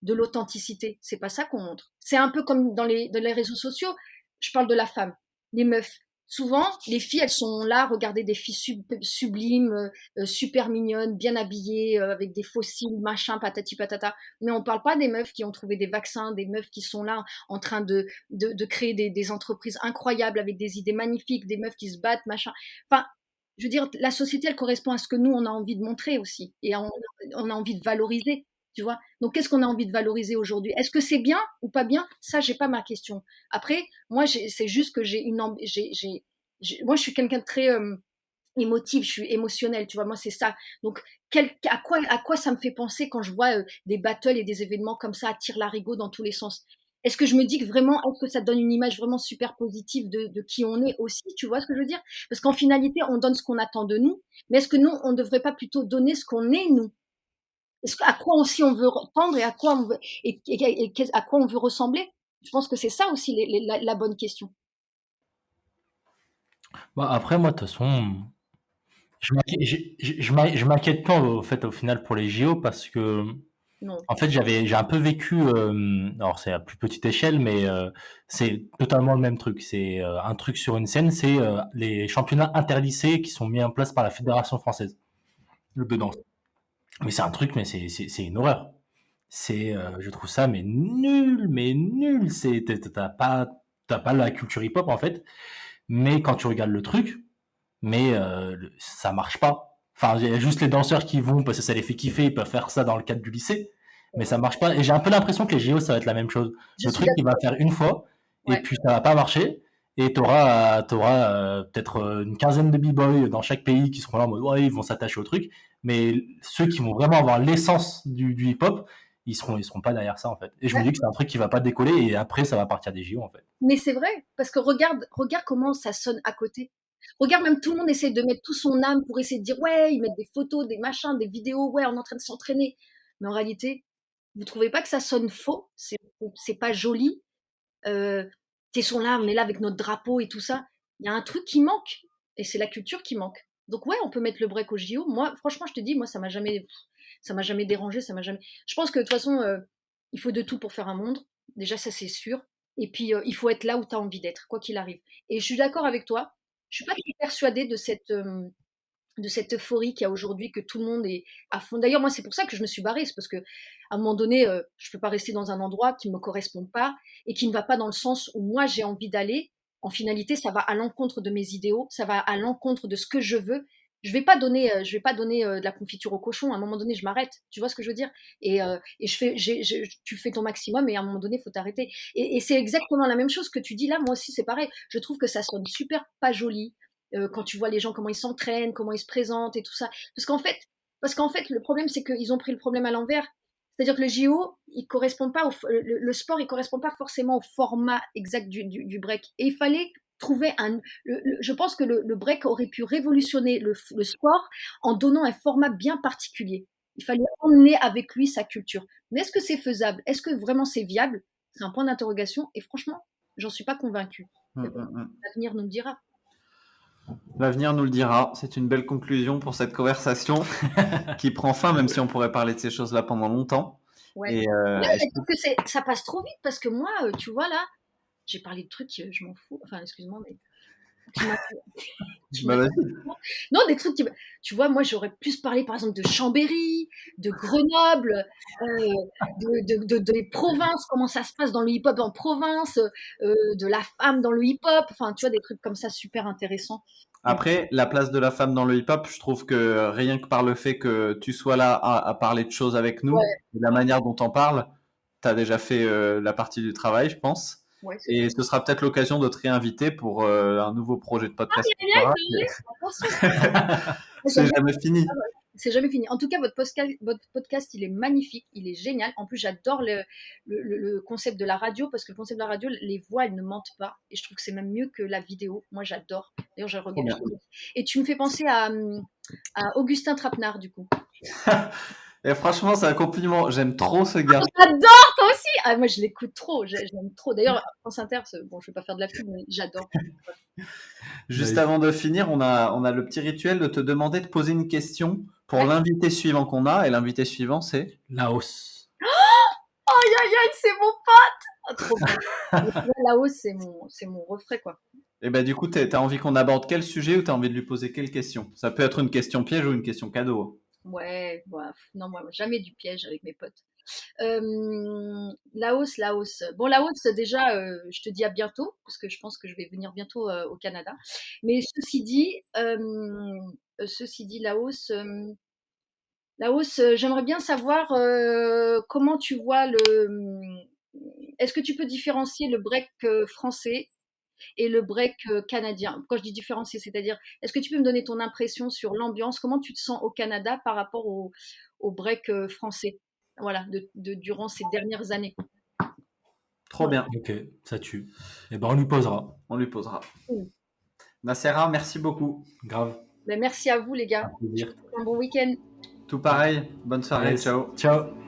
de l'authenticité. C'est pas ça qu'on montre. C'est un peu comme dans les réseaux sociaux. Je parle de la femme, les meufs. Souvent, les filles, elles sont là, regarder des filles sublimes, super mignonnes, bien habillées, avec des fossiles, machin, patati patata. Mais on parle pas des meufs qui ont trouvé des vaccins, des meufs qui sont là en train de créer des entreprises incroyables avec des idées magnifiques, des meufs qui se battent, machin. Enfin, je veux dire, la société, elle correspond à ce que nous, on a envie de montrer aussi. Et on a envie de valoriser. Tu vois. Donc, qu'est-ce qu'on a envie de valoriser aujourd'hui? Est-ce que c'est bien ou pas bien? Ça, j'ai pas ma question. Après, moi, c'est juste que moi, je suis quelqu'un de très émotive, je suis émotionnelle, tu vois. Moi, c'est ça. Donc, à quoi ça me fait penser quand je vois des battles et des événements comme ça à tire-larigot dans tous les sens? Est-ce que je me dis que vraiment, est-ce que ça donne une image vraiment super positive de qui on est aussi? Tu vois ce que je veux dire? Parce qu'en finalité, on donne ce qu'on attend de nous, mais est-ce que nous, on ne devrait pas plutôt donner ce qu'on est, nous? À quoi aussi on veut tendre et à quoi on veut, à quoi on veut ressembler? Je pense que c'est ça aussi la bonne question.
Bah, après, moi, de toute façon, je m'inquiète pas, au fait, au final, pour les JO, parce que,
Non.
en fait, j'ai un peu vécu, alors c'est à plus petite échelle, mais c'est totalement le même truc. C'est un truc sur une scène, c'est les championnats interlycées qui sont mis en place par la Fédération française de danse. Mais c'est un truc, mais c'est une horreur. Je trouve ça, mais nul, mais nul. T'as pas la culture hip-hop, en fait. Mais quand tu regardes le truc, mais ça marche pas. Enfin, il y a juste les danseurs qui vont parce que ça les fait kiffer, ils peuvent faire ça dans le cadre du lycée, mais ça marche pas. Et j'ai un peu l'impression que les JO, ça va être la même chose.
Je
Le
suis
truc, il va faire une fois, et
Ouais.
puis ça va pas marcher, et t'auras peut-être une quinzaine de b-boys dans chaque pays qui seront là en mode, ouais, ils vont s'attacher au truc, mais ceux qui vont vraiment avoir l'essence du hip-hop, ils seront pas derrière ça, en fait. Et je me
Ouais.
dis que c'est un truc qui va pas décoller, et après, ça va partir des JO, en fait.
Mais c'est vrai, parce que regarde comment ça sonne à côté. Regarde, même tout le monde essaie de mettre tout son âme pour essayer de dire ouais, ils mettent des photos, des machins, des vidéos, ouais, on est en train de s'entraîner. Mais en réalité, vous trouvez pas que ça sonne faux? C'est pas joli. T'es son là, on est là avec notre drapeau et tout ça. Il y a un truc qui manque, et c'est la culture qui manque. Donc ouais, on peut mettre le break au JO. Moi, franchement, je te dis, moi, ça m'a jamais dérangé, ça m'a jamais. Je pense que de toute façon, il faut de tout pour faire un monde. Déjà, ça c'est sûr. Et puis, il faut être là où tu as envie d'être, quoi qu'il arrive. Et je suis d'accord avec toi. Je suis pas très persuadée de cette euphorie qu'il y a aujourd'hui, que tout le monde est à fond. D'ailleurs, moi, c'est pour ça que je me suis barrée, c'est parce que à un moment donné, je peux pas rester dans un endroit qui me correspond pas et qui ne va pas dans le sens où moi j'ai envie d'aller. En finalité, ça va à l'encontre de mes idéaux, ça va à l'encontre de ce que je veux. Je vais pas donner de la confiture au cochon. À un moment donné, je m'arrête. Tu vois ce que je veux dire? Et tu fais ton maximum et à un moment donné, il faut t'arrêter. Et c'est exactement la même chose que tu dis là. Moi aussi, c'est pareil. Je trouve que ça sonne super pas joli quand tu vois les gens comment ils s'entraînent, comment ils se présentent et tout ça. Parce qu'en fait, le problème c'est qu'ils ont pris le problème à l'envers. C'est-à-dire que le JO, il correspond pas le sport, il correspond pas forcément au format exact du break. Et il fallait trouver je pense que le break aurait pu révolutionner le sport en donnant un format bien particulier. Il fallait emmener avec lui sa culture. Mais est-ce que c'est faisable? Est-ce que vraiment c'est viable? C'est un point d'interrogation. Et franchement, j'en suis pas convaincue. L'avenir nous le dira.
L'avenir nous le dira. C'est une belle conclusion pour cette conversation qui prend fin, même si on pourrait parler de ces choses-là pendant longtemps.
Ouais.
Et,
Ouais, mais parce que ça passe trop vite parce que moi, tu vois là, j'ai parlé de trucs, je m'en fous. Enfin, excuse-moi, mais
Bah, vas-y.
non, des trucs tu vois, moi j'aurais plus parlé par exemple de Chambéry, de Grenoble, des provinces, comment ça se passe dans le hip-hop en province, de la femme dans le hip-hop, enfin tu vois, des trucs comme ça super intéressants.
Après, la place de la femme dans le hip-hop, je trouve que rien que par le fait que tu sois là à parler de choses avec nous,
Ouais.
de la manière dont on parle, tu as déjà fait la partie du travail, je pense.
Ouais,
Et ce sera peut-être l'occasion de te réinviter pour un nouveau projet de podcast. C'est jamais fini.
C'est jamais fini. En tout cas, votre podcast, il est magnifique, il est génial. En plus, j'adore le concept de la radio, parce que le concept de la radio, les voix, elles ne mentent pas. Et je trouve que c'est même mieux que la vidéo. Moi, j'adore. D'ailleurs, je regarde. Et tu me fais penser à Augustin Trapenard, du coup.
Et franchement, c'est un compliment. J'aime trop ce gars.
J'adore, toi aussi. Ah, moi, je l'écoute trop. J'aime trop. D'ailleurs, France Inter, bon, je vais pas faire de la pub, mais j'adore.
Juste avant de finir, on a le petit rituel de te demander de poser une question pour l'invité suivant qu'on a. Et l'invité suivant, c'est
Laos.
Aïe, aïe, aïe, c'est mon pote. Oh, trop bien. Laos, c'est mon refrain, quoi.
Et ben du coup, t'as envie qu'on aborde quel sujet ou t'as envie de lui poser quelle question? Ça peut être une question piège ou une question cadeau.
Ouais, bah, non, moi, jamais du piège avec mes potes. Laos. Bon, Laos, déjà, je te dis à bientôt, parce que je pense que je vais venir bientôt au Canada. Mais ceci dit, Laos, j'aimerais bien savoir comment tu vois Est-ce que tu peux différencier le break français et le break canadien? Quand je dis différencier, c'est-à-dire, est-ce que tu peux me donner ton impression sur l'ambiance? Comment tu te sens au Canada par rapport au break français? Voilà, durant ces dernières années.
Trop bien.
Ok, ça tue. Et ben on lui posera.
On lui posera. Nacera, merci beaucoup.
Grave.
Ben, merci à vous, les gars.
Un plaisir.
Un bon week-end.
Tout pareil. Bonne soirée.
Yes.
Ciao.
Ciao.